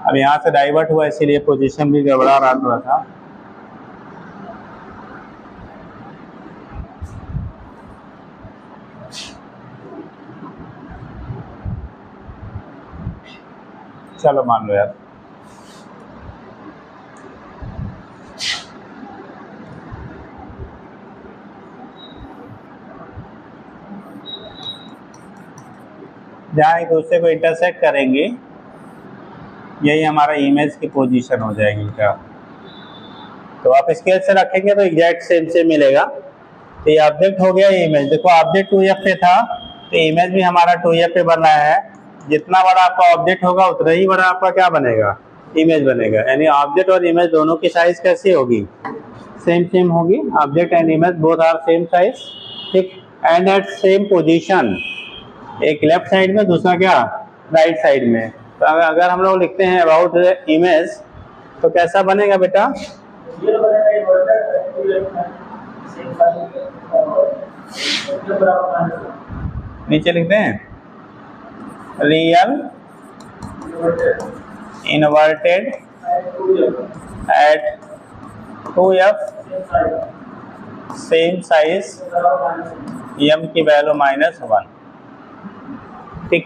अब यहाँ से डाइवर्ट हुआ इसीलिए पोजीशन भी गड़बड़ा रहा थोड़ा था। चलो मान लो यार, जहाँ एक दूसरे को इंटरसेक्ट करेंगे यही हमारा इमेज की पोजीशन हो जाएगी क्या। तो आप स्केल से रखेंगे तो एग्जैक्ट सेम से मिलेगा। तो ये ऑब्जेक्ट हो गया, ये इमेज। देखो ऑब्जेक्ट 2f पे था तो इमेज भी हमारा 2f पे बन रहा है। जितना बड़ा आपका ऑब्जेक्ट होगा उतना ही बड़ा आपका क्या बनेगा, इमेज बनेगा। यानी ऑब्जेक्ट और इमेज दोनों की साइज कैसी होगी, सेम सेम होगी। Object and image both are same size, ठीक, एंड एट सेम पोजीशन। एक लेफ्ट साइड में, दूसरा क्या राइट साइड में। तो अगर हम लोग लिखते हैं अबाउट इमेज तो कैसा बनेगा बेटा, नीचे लिखते हैं real inverted at 2f same size m की वैल्यू -1, ठीक।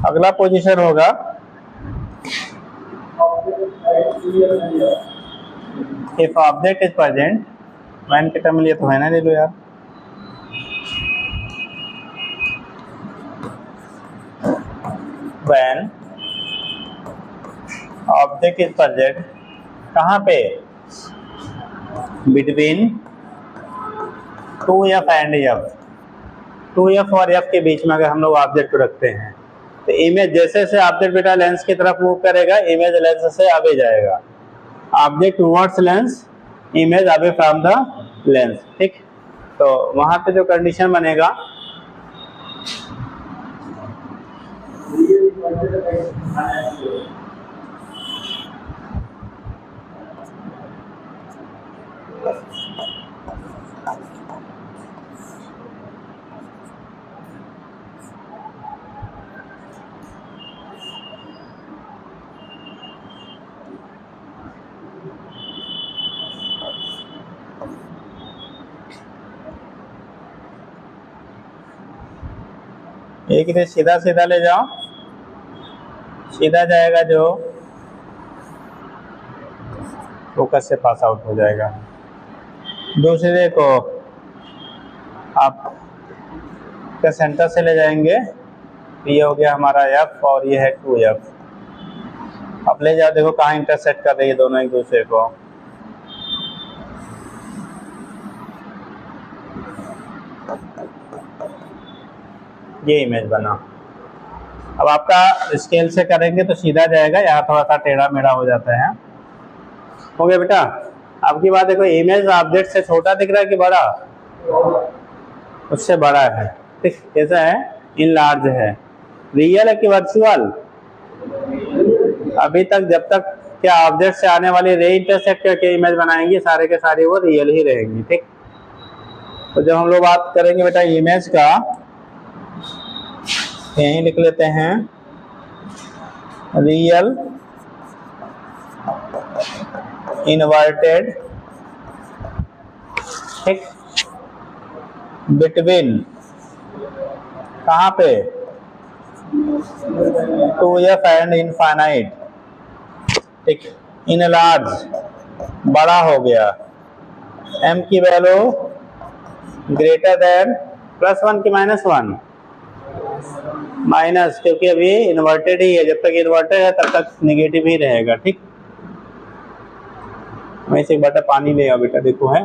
अगला पोजीशन होगा if object is present, when के टर्म लिए तो है ना, ले लो यार। When object is present, कहाँ पे, between 2f and f, 2f और f के बीच में अगर हम लोग ऑब्जेक्ट को रखते हैं तो इमेज जैसे जैसे ऑब्जेक्ट बेटा लेंस की तरफ मूव करेगा, इमेज लेंस से आगे जाएगा। Object towards lens, image away from the lens, ठीक। तो वहां पे जो कंडीशन बनेगा, एक इधर सीधा सीधा ले जाओ, सीधा जाएगा जो फोकस से पास आउट हो जाएगा। दूसरे को आप के सेंटर से ले जाएंगे, ये हो गया हमारा f और ये है 2f। अब ले जाओ, देखो कहाँ इंटरसेक्ट कर रही है दोनों एक दूसरे को, ये इमेज बना। अब आपका स्केल से करेंगे तो सीधा जाएगा, यहाँ थोड़ा सा टेढ़ा मेढ़ा हो जाता है। हो गया बेटा। आपकी बात देखो, इमेज ऑब्जेक्ट से छोटा दिख रहा है कि बड़ा? उससे बड़ा है। ठीक, कैसा है? इन लार्ज है। रियल है कि वर्चुअल? अभी तक जब तक क्या ऑब्जेक्ट से आने वाली रे इंटरसेक्ट करके इमेज बनाएंगे, सारे के सारे वो रियल ही रहेंगी। ठीक, तो जब हम लोग बात करेंगे बेटा इमेज का, यहीं लिख लेते हैं रियल इन्वर्टेड, ठीक, बिटवीन कहाँ पे? 2f and infinite. ठीक, इन लार्ज बड़ा हो गया, m की वैल्यू ग्रेटर देन +1 की -1? माइनस, क्योंकि अभी इन्वर्टेड ही है, जब तक इन्वर्टेड है तब तक निगेटिव ही रहेगा। ठीक, वैसे एक बाटा पानी ले आओ बेटा, देखो है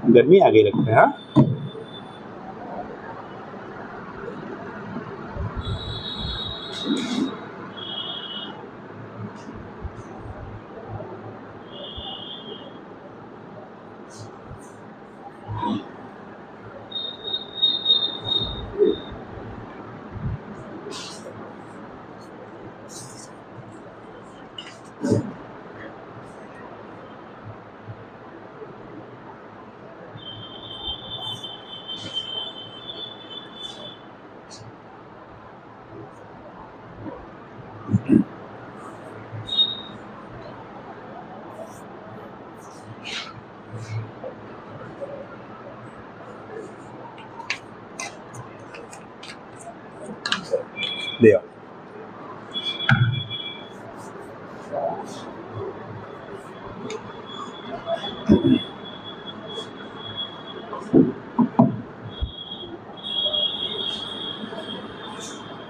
गर्मी आगे रखते हैं। दिया।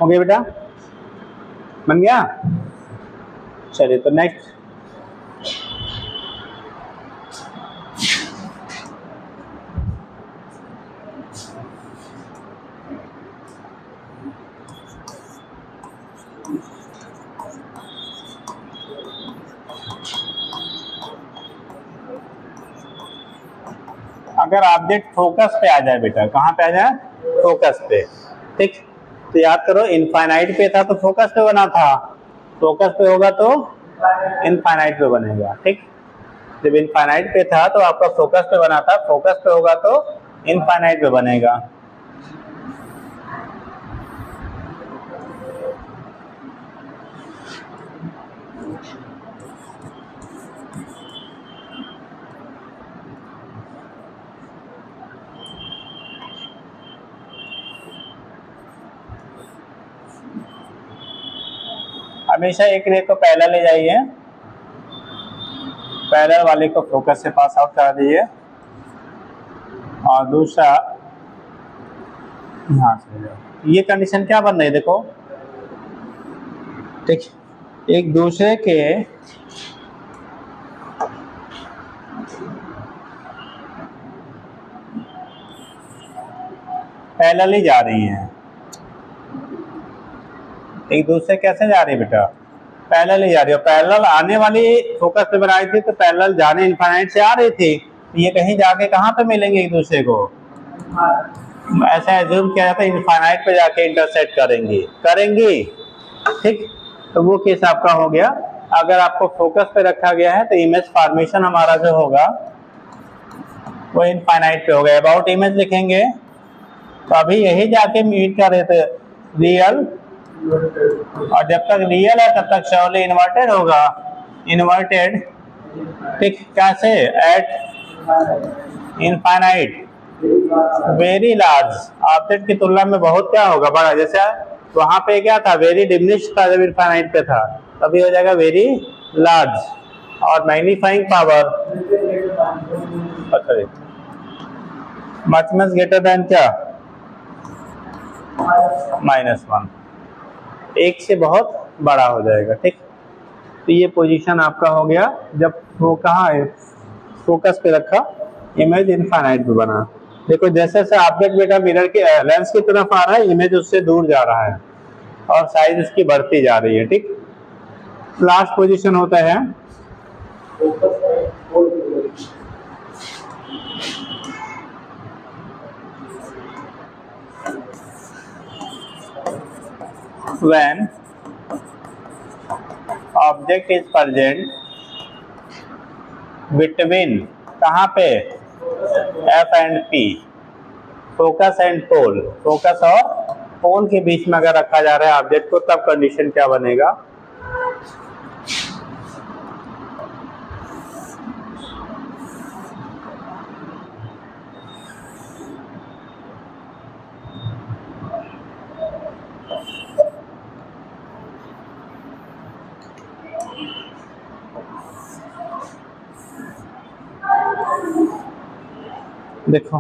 हो गया बेटा, बन गया। चलिए तो नेक्स्ट, अगर ऑब्जेक्ट फोकस पे आ जाए बेटा, कहाँ पे आ जाए? फोकस पे। ठीक, तो याद करो इनफाइनाइट पे था तो फोकस पे बना था, फोकस पे होगा तो इनफाइनाइट पे बनेगा। ठीक, जब इनफाइनाइट पे था तो आपका फोकस पे बना था, फोकस पे होगा तो इनफाइनाइट पे बनेगा। हमेशा एक रे को पैरेलल ले जाइए, पैरेलल वाले को फोकस से पास आउट करा दीजिए, और दूसरा यहाँ से। ये कंडीशन क्या बन रही है देखो, ठीक, एक दूसरे के पैरेलल ही जा रही हैं। एक दूसरे कैसे जा रही है बेटा? पैरेलल ही जा रही है। पैरेलल आने वाली फोकस पे बनाई थी तो पैरेलल जाने इनफाइनाइट से आ रही थी, तो ये कहीं जाके कहाँ पे मिलेंगे एक दूसरे को? ऐसा एज्यूम किया जाता है इनफाइनाइट पे जाके इंटरसेक्ट करेंगी। ठीक, तो वो केस आपका हो गया। अगर आपको फोकस पे रखा गया है तो इमेज फॉर्मेशन हमारा जो होगा वो इनफाइनाइट पे हो गया। अबाउट इमेज लिखेंगे तो अभी यही जाके मीट कर रहे थे रियल, और जब तक रियल है तब तक श्योरली इन्वर्टेड होगा, इन्वर्टेड। ठीक, कैसे? Eight infinite very large, object की तुलना में बहुत क्या होगा? बड़ा। जैसे वहां पे क्या था? वेरी डिमिनिश्ड था जब इनफाइनाइट पे था, तभी हो जाएगा वेरी लार्ज। और magnifying power much much greater than क्या? -1, एक से बहुत बड़ा हो जाएगा। ठीक, तो ये पोजीशन आपका हो गया जब वो कहाँ है, फोकस पे रखा, इमेज इनफाइनाइट पे बना। देखो जैसे जैसे ऑब्जेक्ट बेटा मिरर के लेंस की तरफ आ रहा है, इमेज उससे दूर जा रहा है और साइज इसकी बढ़ती जा रही है। ठीक, लास्ट पोजीशन होता है when object is present between, कहाँ पे, F and P, focus and pole, focus और पोल के बीच में अगर रखा जा रहा है ऑब्जेक्ट को, तब कंडीशन क्या बनेगा? देखो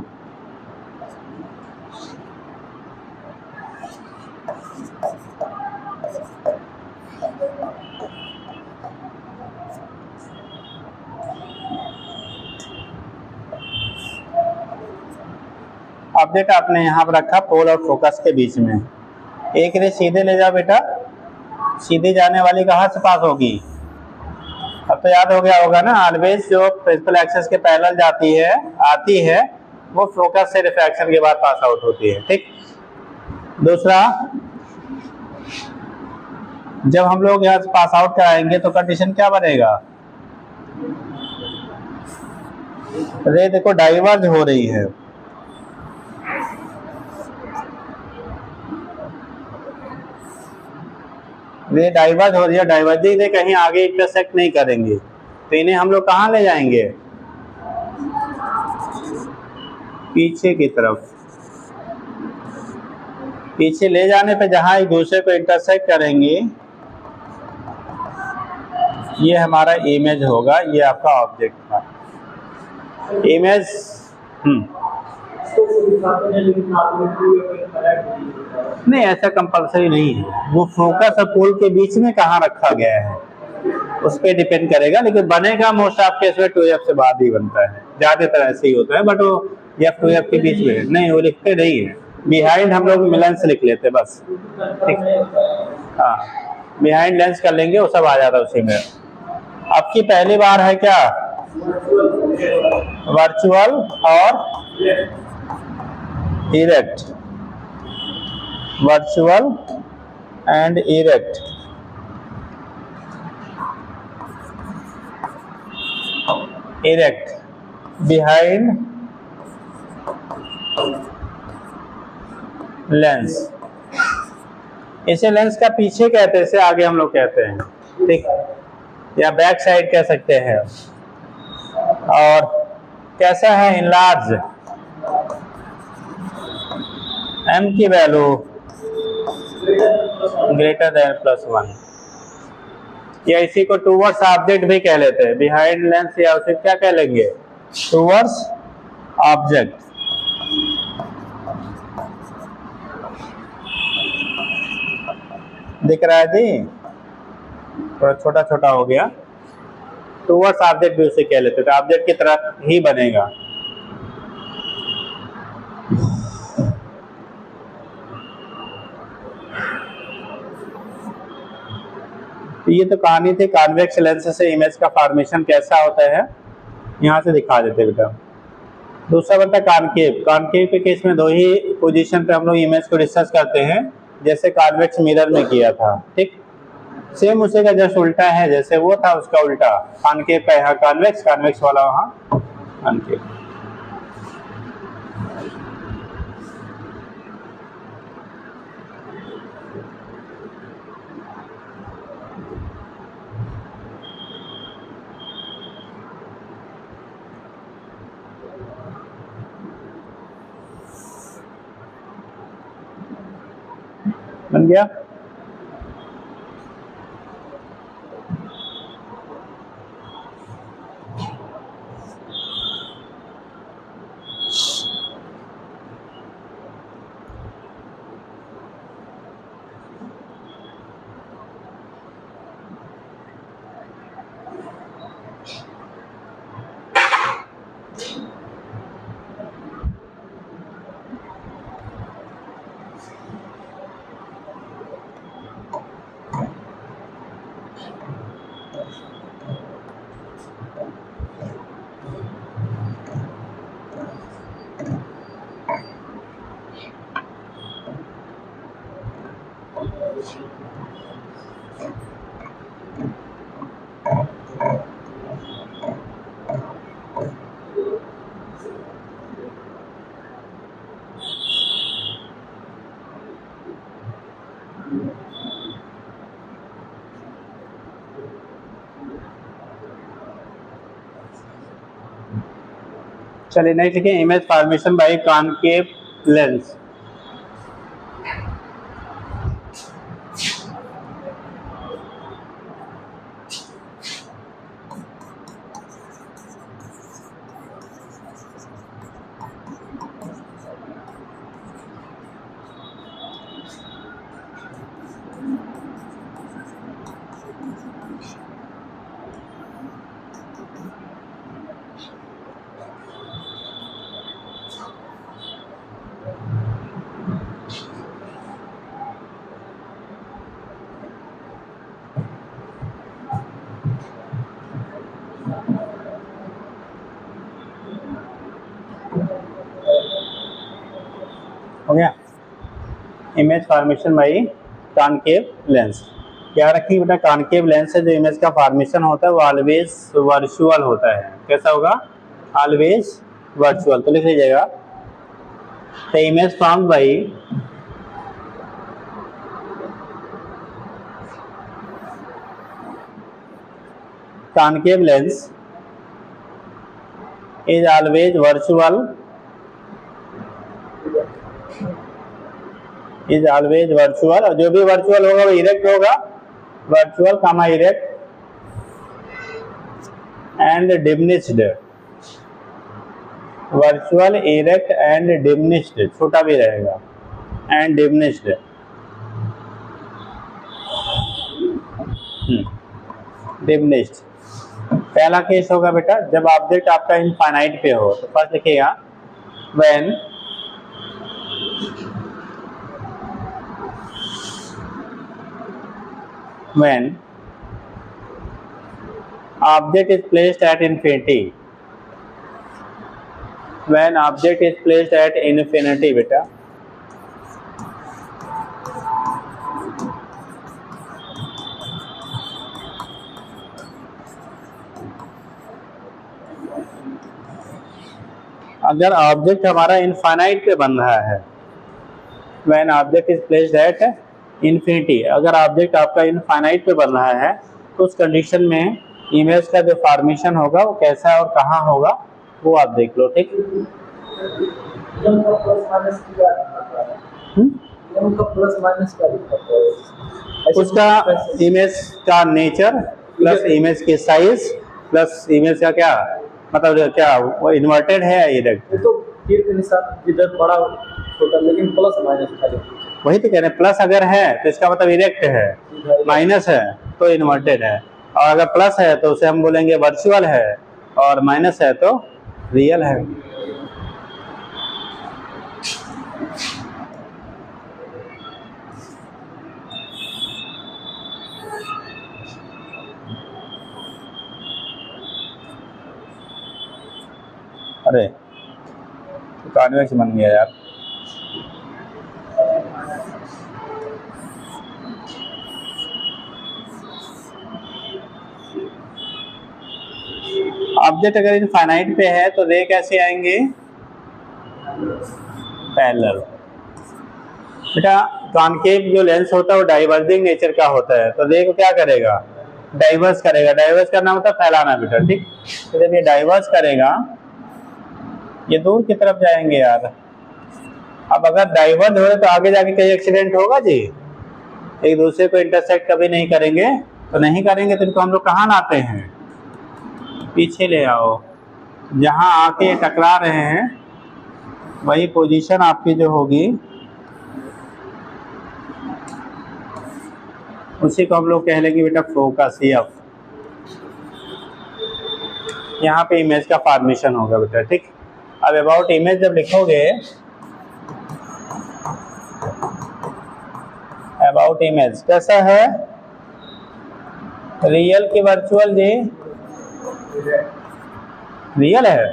ऑब्जेक्ट आपने यहाँ पर रखा पोल और फोकस के बीच में, एक रे सीधे ले जाओ बेटा, सीधे जाने वाली कहाँ से पास होगी? अब तो याद हो गया होगा ना, ऑलवेज जो प्रिंसिपल एक्सिस के पैरेलल जाती है आती है वो फोकस से रिफ्रैक्शन के बाद पास आउट होती है। ठीक, दूसरा जब हम लोग यहाँ पास आउट कराएंगे तो कंडीशन क्या बनेगा? रे देखो डाइवर्ज हो रही है, रे डाइवर्ज हो रही है, डाइवर्जिंग रे कहीं आगे इंटरसेक्ट नहीं करेंगे, तो इन्हें हम लोग कहाँ ले जाएंगे? पीछे की तरफ। पीछे ले जाने पे जहां एक दूसरे को इंटरसेक्ट करेंगे ये हमारा इमेज होगा, ये आपका ऑब्जेक्ट था इमेज। नहीं ऐसा कंपलसरी नहीं है, वो फोकस और पोल के बीच में कहाँ रखा गया है उस पर डिपेंड करेगा, लेकिन बनेगा मोस्ट ऑफ केस में 2F से बाद ही बनता है, ज्यादातर ऐसे ही होता है, बट वो F 2F के बीच में नहीं, वो लिखते नहीं है, बिहाइंड हम लोग लेंस लिख लेते बस। ठीक, हाँ बिहाइंड लेंस कर लेंगे वो सब आ जाता है उसी में। आपकी पहली बार है क्या वर्चुअल और erect, virtual and erect. Erect behind lens, इसे लेंस का पीछे कहते हैं, इसे आगे हम लोग कहते हैं। ठीक, या बैक साइड कह सकते हैं। और कैसा है इनलार्ज, m की वैल्यू ग्रेटर देन +1, या इसी को टूवर्ड्स ऑब्जेक्ट भी कह लेते हैं, बिहाइंड लेंस या उसे क्या कह लेंगे? Towards object. दिख रहा है जी, थोड़ा छोटा छोटा हो गया, टूवर्ड्स ऑब्जेक्ट भी उसे कह लेते हैं, तो ऑब्जेक्ट की तरफ ही बनेगा। ये तो कहानी थी कॉन्वेक्स लेंस से इमेज का फॉर्मेशन कैसा होता है, यहाँ से दिखा देते बेटा। दूसरा बनता है कॉनकेव। कॉनकेव के केस में दो ही पोजीशन पे हम लोग इमेज को डिस्कस करते हैं, जैसे कॉन्वेक्स मिरर में किया था। ठीक, सेम उसी का जस्ट उल्टा है, जैसे वो था उसका उल्टा, कॉनकेव का यहाँ कॉन्वेक्स, कॉन्वेक्स वाला वहाँ कॉनकेव। बन गया? चलिए नेक्स्ट लिखिए image formation bye concave lens. हो गया image formation bye concave lens. क्या रखिए बेटा, कॉनकेव लेंस से जो इमेज का फॉर्मेशन होता है वो ऑलवेज वर्चुअल होता है। कैसा होगा? Always virtual. तो लिख लीजिएगा the image formed by concave lens is always virtual, और जो भी वर्चुअल होगा वो इरेक्ट होगा, virtual comma erect and diminished, virtual erect and diminished, छोटा भी रहेगा एंड डिमिनिश्ड। डिमिनिश्ड पहला केस होगा बेटा जब ऑब्जेक्ट आपका इनफाइनाइट पे हो। तो फर्स्ट लिखिएगा when object is placed at infinity, when object is placed at infinity बेटा, अगर ऑब्जेक्ट हमारा इनफाइनाइट पे बन रहा है, when object is placed at infinity, अगर ऑब्जेक्ट आपका इनफाइनाइट पे बन रहा है तो उस कंडीशन में इमेज का जो फॉर्मेशन होगा वो कैसा और कहाँ होगा वो आप देख लो। ठीक, उसका इमेज का नेचर प्लस इमेज की साइज प्लस इमेज का क्या मतलब क्या वो इन्वर्टेड है इरेक्ट, तो तीर के निशान इधर बड़ा छोटा लेकिन प्लस माइनस खाली। वही तो कह रहे हैं, प्लस अगर है तो इसका मतलब इरेक्ट है, माइनस है तो इन्वर्टेड है, और अगर प्लस है तो उसे हम बोलेंगे वर्चुअल है, और माइनस है तो रियल है। अरे कॉन्वेक्स बन गया यार। ऑब्जेक्ट अगर इनफाइनाइट पे है तो रे कैसे आएंगे? पैरेलल। बेटा कॉनकेव जो लेंस होता है वो डाइवर्जिंग नेचर का होता है, तो रे को क्या करेगा? डाइवर्स करेगा। डाइवर्स करना मतलब फैलाना बेटा। ठीक, तो जब ये डाइवर्स करेगा ये दूर की तरफ जाएंगे यार। अब अगर डाइवर्ट हो रहे तो आगे जाके कहीं एक्सीडेंट होगा जी? एक दूसरे को इंटरसेक्ट कभी नहीं करेंगे, तो नहीं करेंगे तो इनको हम लोग कहाँ लाते हैं? पीछे ले आओ, जहाँ आके टकरा रहे हैं वही पोजीशन आपकी जो होगी उसी को हम लोग कह लेंगे बेटा फोकस। यहाँ पे इमेज का फॉर्मेशन होगा बेटा। ठीक, अब अबाउट इमेज जब लिखोगे, अबाउट इमेज कैसा है? रियल की वर्चुअल जी? रियल है,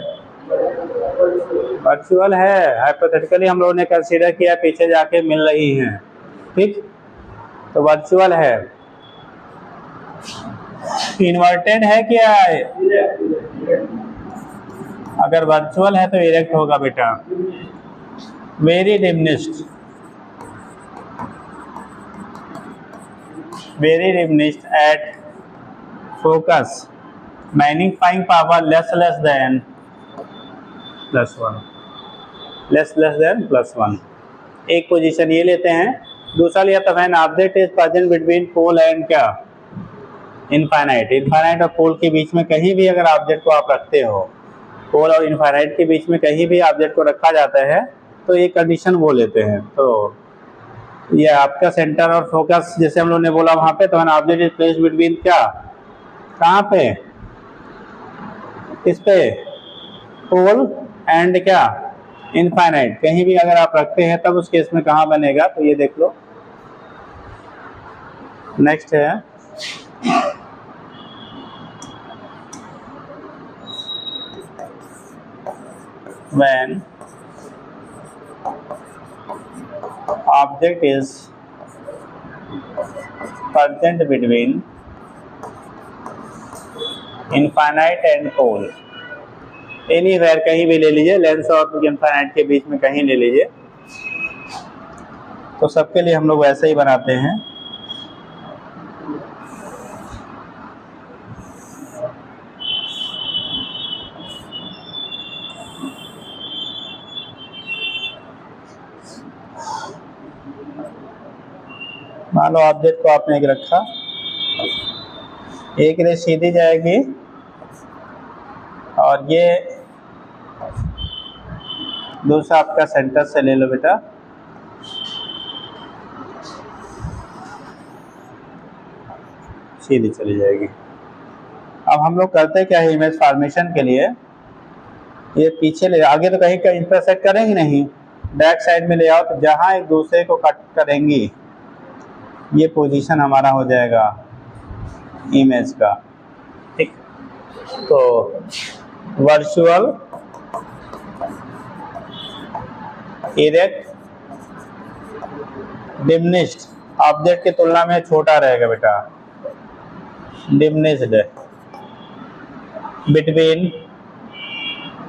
वर्चुअल है। हाइपोथेटिकली हम लोगों ने कंसीडर किया, पीछे जाके मिल रही हैं। ठीक, तो वर्चुअल है, इन्वर्टेड है क्या है? अगर वर्चुअल है तो इरेक्ट होगा बेटा। Very diminished, very diminished at focus, magnifying power less than +1, less than +1। एक पोजीशन ये लेते हैं। दूसरा लिया था when object is present between pole and क्या, इनफाइनाइट। इनफाइनाइट और पोल के बीच में कहीं भी अगर ऑब्जेक्ट को आप रखते हो, पोल और इनफाइनाइट के बीच में कहीं भी ऑब्जेक्ट को रखा जाता है तो ये कंडीशन वो लेते हैं। तो ये आपका सेंटर और फोकस जैसे हम लोग ने बोला वहां पे, तो when object is placed between क्या, कहाँ पे, किस पे, पोल एंड क्या, इनफाइनाइट। कहीं भी अगर आप रखते हैं तब उस केस में कहाँ बनेगा, तो ये देख लो। नेक्स्ट है when object is present between infinite and pole, anywhere, कहीं भी ले लीजिए, लेंस और इनफाइनाइट के बीच में कहीं ले लीजिए। तो सबके लिए हम लोग वैसे ही बनाते हैं। मान लो ऑब्जेक्ट को आपने एक रखा, एक रे सीधी जाएगी और ये दूसरा आपका सेंटर से ले लो बेटा, सीधी चली जाएगी। अब हम लोग करते क्या है, इमेज फॉर्मेशन के लिए ये पीछे ले, आगे तो कहीं का इंटरसेक्ट करेंगे नहीं, बैक साइड में ले आओ, तो जहां एक दूसरे को कट करेंगी ये पोजीशन हमारा हो जाएगा इमेज का, ठीक। तो वर्चुअल, इरेक्ट, डिमिनिश्ड, ऑब्जेक्ट की तुलना में छोटा रहेगा बेटा, डिमिनिश्ड, बिटवीन,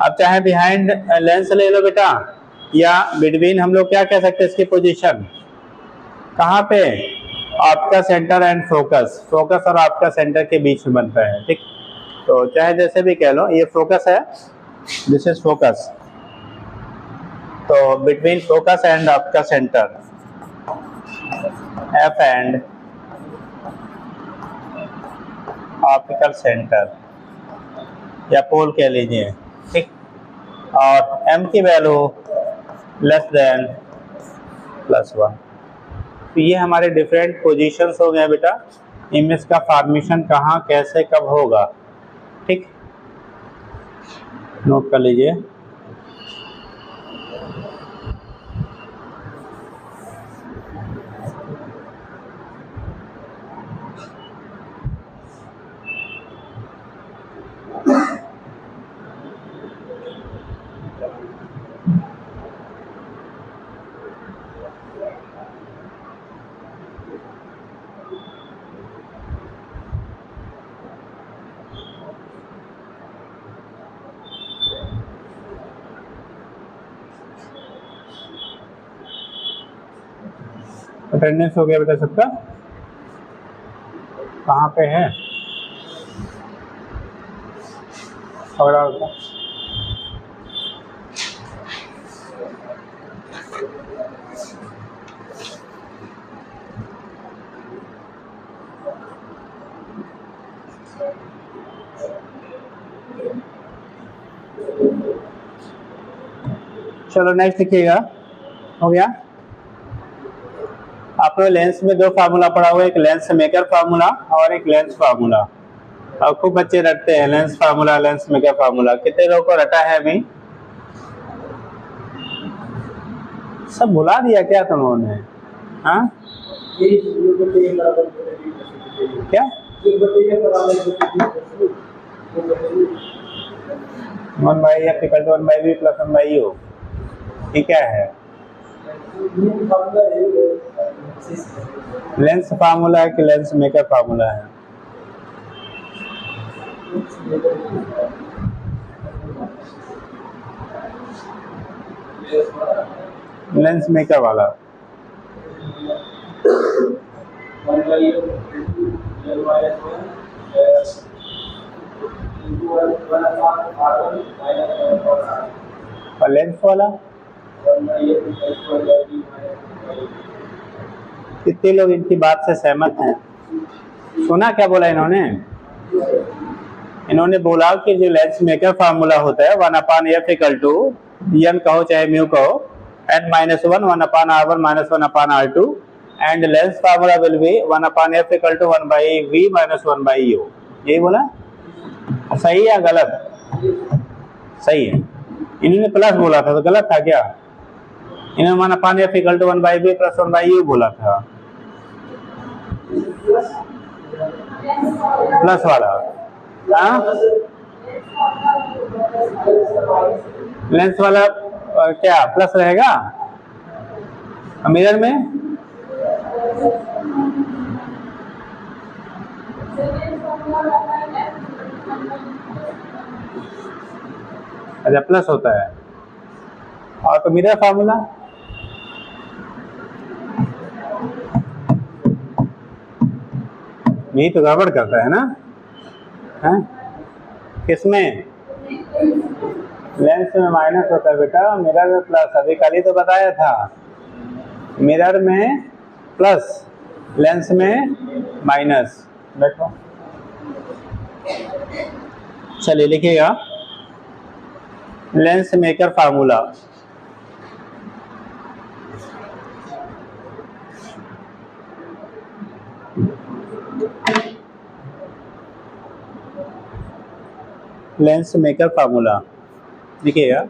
अब चाहे बिहाइंड लेंस ले लो बेटा, या बिटवीन हम लोग क्या कह सकते हैं इसकी पोजीशन, कहाँ पे, आपका सेंटर एंड फोकस, फोकस और आपका सेंटर के बीच में बनता है, ठीक। तो चाहे जैसे भी कह लो, ये फोकस है, दिस इज फोकस, तो बिटवीन फोकस एंड आपका centre, F and optical centre या पोल कह लीजिए, ठीक। और m की वैल्यू लेस देन +1। तो ये हमारे डिफरेंट पोजीशंस हो गए बेटा, इमेज का फॉर्मेशन कहाँ कैसे कब होगा, ठीक, नोट कर लीजिए। अटेंडेंस हो गया बेटा सबका, कहाँ पे है, और चलो नेक्स्ट देखिएगा, हो गया। आपको लेंस में दो फार्मूला पड़ा हुआ है, एक लेंस मेकर फार्मूला और एक लेंस फार्मूला। और खूब बच्चे रटते हैं lens formula, lens maker formula. कितने लोगों को रटा है अभी? सब भुला दिया क्या तुम लोगों ने? हाँ क्या 1/a = 1/b + 1/u, ये क्या है? लेंस फार्मूला है कि लेंस मेकर फार्मूला है? लेंस मेकर वाला। और लेंस वाला कितने लोग इनकी बात से सहमत हैं? सुना क्या बोला इन्होंने? इन्होंने बोला कि जो लेंस मेकर फार्मूला होता है 1/f इक्वल टू n कहो चाहे म्यू कहो n-1 1/r1 -1/r2 and lens formula will be 1/f equal to 1/v -1/u। यही बोला? सही या गलत? सही है। इन्होंने प्लस बोला था तो गलत था क्या? इन्होंने 1/f equal to 1/v + 1/u बोला था, प्लस वाला। हाँ, लेंस वाला क्या प्लस रहेगा मिरर में? अच्छा, प्लस होता है। और तो मिरर फार्मूला यही तो गड़बड़ करता है ना? है किसमें? लेंस में माइनस होता है बेटा, मिरर में प्लस। अभी कल ही तो बताया था, मिरर में प्लस, लेंस में माइनस। बैठो, चलिए लिखिएगा lens maker formula. Lens maker formula देखिएगा,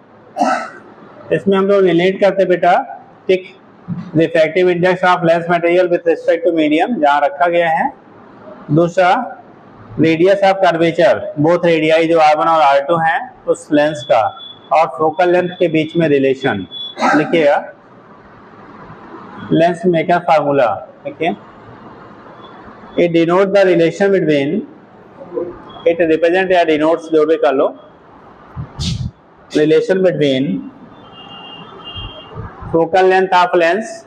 इसमें हम लोग रिलेट करते बेटा, ठीक, refractive index of lens material with respect to medium जहां रखा गया है। दूसरा radius of curvature, both radii जो R1 और R2 हैं उस लेंस का, और फोकल लेंथ के बीच में रिलेशन। लिखिएगा लेंस मेकर फार्मूला। देखिए, it denote the relation between, it represent या डिनोट्स जो भी कर लो, relation between focal length of lens,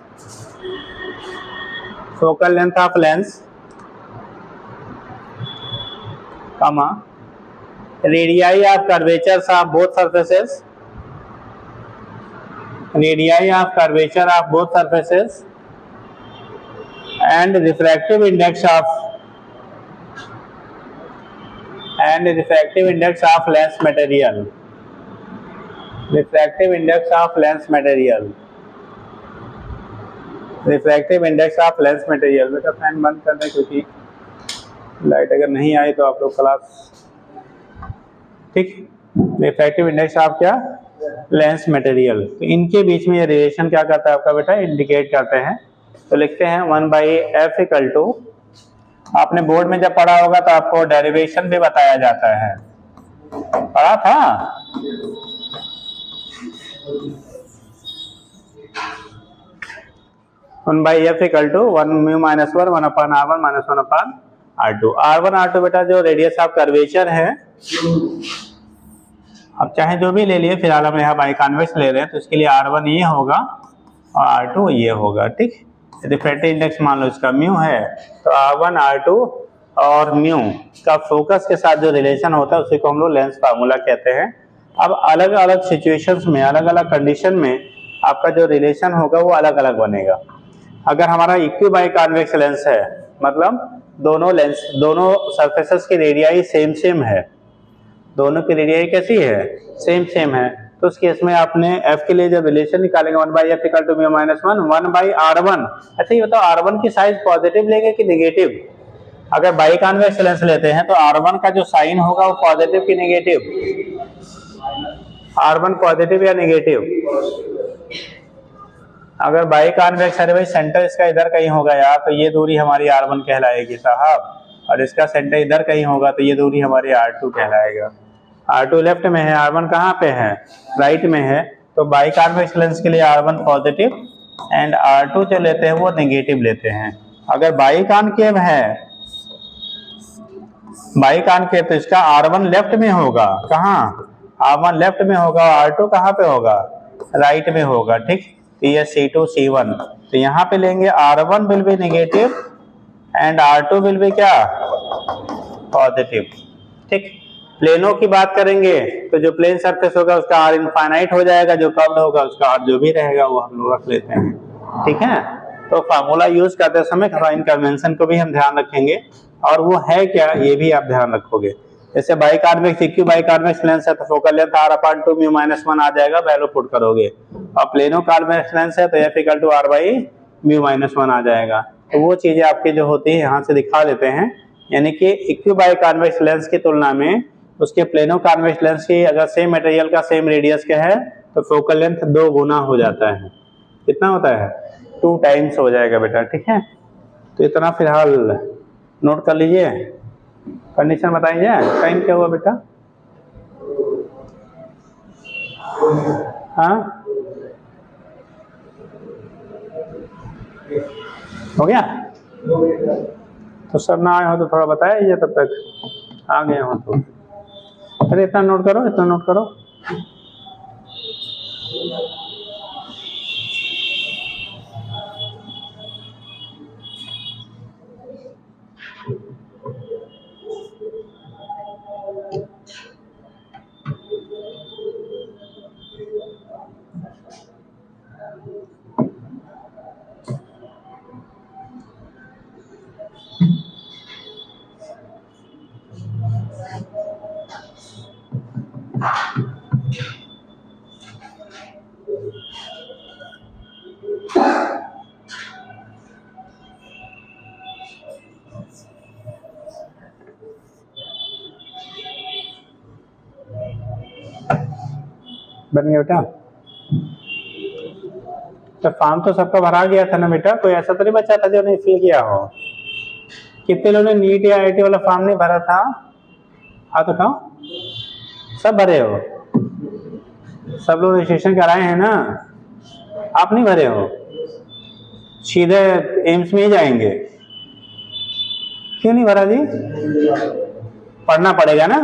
focal length of lens, comma radii of curvatures of both surfaces, radii of curvature of both surfaces, and refractive index of lens material, refractive index of lens material, refractive index of lens material। बेटा fan बंद कर दें क्योंकि light अगर नहीं आई तो आप लोग क्लास, ठीक। रिफ्रैक्टिव इंडेक्स ऑफ क्या? Lens material. तो इनके बीच में ये रिलेशन क्या करता है आपका बेटा? इंडिकेट करते हैं। तो लिखते हैं 1/f इक्वल टू, आपने बोर्ड में जब पढ़ा होगा तो आपको डेरिवेशन भी बताया जाता है, पढ़ा था? 1/f equal to 1μ - 1 1/r1 - 1/r2। R1 R2 बेटा जो रेडियस ऑफ कर्वेचर है, अब चाहे जो भी ले लिए, फिलहाल हम यहाँ बाई कॉन्वेक्स ले रहे हैं तो इसके लिए R1 ये होगा और R2 ये होगा, ठीक। रिफ्रैक्टिव इंडेक्स मान लो इसका म्यू है, तो R1 R2 और म्यू का फोकस के साथ जो रिलेशन होता है उसी को हम लोग लेंस फार्मूला कहते हैं। अब अलग अलग सिचुएशंस में, अलग अलग कंडीशन में आपका जो रिलेशन होगा वो अलग अलग बनेगा। अगर हमारा इक्वी बाई कॉन्वेक्स लेंस है, मतलब दोनों सरफेसेस की रेडियाई सेम है, दोनों की रेडियाई कैसी है? सेम है, तो उस केस में आपने f के लिए जब रिलेशन निकालेंगे 1/f equal to mu minus 1 1/r1। अच्छा ये बताओ R1 की साइज पॉजिटिव लेंगे कि नेगेटिव? अगर बाई कॉन्वेक्स लेंस लेते हैं तो R1 का जो साइन होगा वो पॉजिटिव कि नेगेटिव? R1 पॉजिटिव या नेगेटिव? अगर बाई कॉन्वेक्स है भाई, सेंटर इसका इधर कहीं होगा यार, तो ये दूरी हमारी R1 कहलाएगी साहब, और इसका सेंटर इधर कहीं होगा तो ये दूरी हमारी R2 कहलाएगा। R2 लेफ्ट में है, R1 कहाँ पे है? राइट में है, तो बाई कॉन्वेक्स लेंस के लिए R1 पॉजिटिव एंड R2 जो लेते हैं वो नेगेटिव लेते हैं। अगर बाई कॉनकेव है, बाई कॉनकेव, तो इसका R1 लेफ्ट में होगा, कहाँ, R1 लेफ्ट में होगा, R2 कहाँ पे होगा, राइट में होगा, ठीक। तो ये C2 C1, तो यहाँ पे लेंगे R1 will be negative and R2 will be क्या, पॉजिटिव, ठीक। प्लेनों की बात करेंगे तो जो प्लेन सरफेस होगा उसका R इनफाइनाइट हो जाएगा, जो कर्व्ड होगा उसका R जो भी रहेगा वो हम लोग रख लेते हैं, ठीक है। तो फार्मूला यूज करते समय साइन कन्वेंशन को भी हम ध्यान रखेंगे, और वो है क्या ये भी आप ध्यान रखोगे। जैसे biconvex equi biconvex lens है तो फोकल लेंथ R/2 म्यू -1 आ जाएगा, वैल्यू पुट करोगे। और प्लेनो कॉन्वेक्स लेंस है तो F = R/म्यू -1 आ जाएगा। तो वो चीजें आपकी जो होती है यहाँ से दिखा देते हैं, यानी कि इक्यू बाई कॉन्वेक्स लेंस की तुलना में उसके प्लेनो कॉन्वेक्स लेंस की अगर सेम मटेरियल का सेम रेडियस का है तो फोकल लेंथ 2 गुना हो जाता है। कितना होता है, 2 टाइम्स हो जाएगा बेटा, ठीक है। तो इतना फिलहाल नोट कर लीजिए। कंडीशन बताइए, टाइम क्या हुआ बेटा, हाँ हो गया। तो सर ना आए हो तो थोड़ा बताइए, तब तक आ गए हो तो। अरे इतना नोट करो, इतना नोट करो। बन गया बेटा। तो फॉर्म तो सबका भरा गया था ना बेटा, कोई ऐसा तो नहीं बचा था जो नहीं फिल किया हो। कितने लोगों ने नीट या IIT वाला फॉर्म नहीं भरा था, हाँ तो कहो, सब भरे हो, सब लोग रजिस्ट्रेशन कराए हैं ना, आप नहीं भरे हो, सीधे एम्स में ही जाएंगे। क्यों नहीं भरा जी, पढ़ना पड़ेगा ना,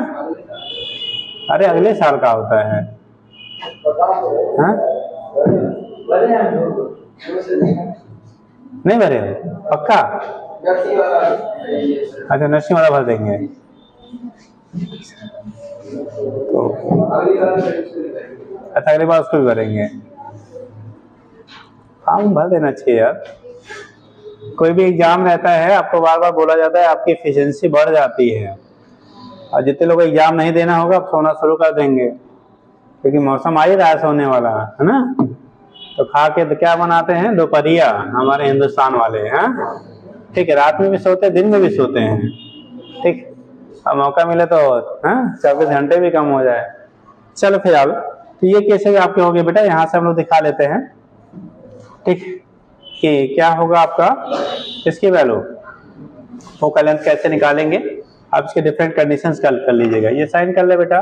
अरे अगले साल का होता है, हाँ नहीं भरे हो पक्का, अच्छा नर्सिंग वाला भर देंगे, तो अच्छा अगली बार उसको भी भरेंगे। फॉर्म भर देना चाहिए यार, कोई भी एग्जाम रहता है आपको बार बार बोला जाता है आपकी एफिशिएंसी बढ़ जाती है, और जितने लोग एग्जाम नहीं देना होगा अब सोना शुरू कर देंगे, क्योंकि मौसम आ ही रहा है सोने वाला है ना। तो खा के तो क्या बनाते हैं, दोपहरिया, हमारे हिंदुस्तान वाले हैं, ठीक है, रात में भी सोते हैं दिन में भी सोते हैं, ठीक। अब मौका मिले तो 24 घंटे भी कम हो जाए। चलो फिर अब तो ये कैसे आपके हो गए बेटा, यहाँ से हम लोग दिखा लेते हैं, ठीक, कि क्या होगा आपका इसकी वैल्यू, फोकल लेंथ कैसे निकालेंगे, आप इसके डिफरेंट कंडीशंस कर लीजिएगा। ये साइन कर ले बेटा।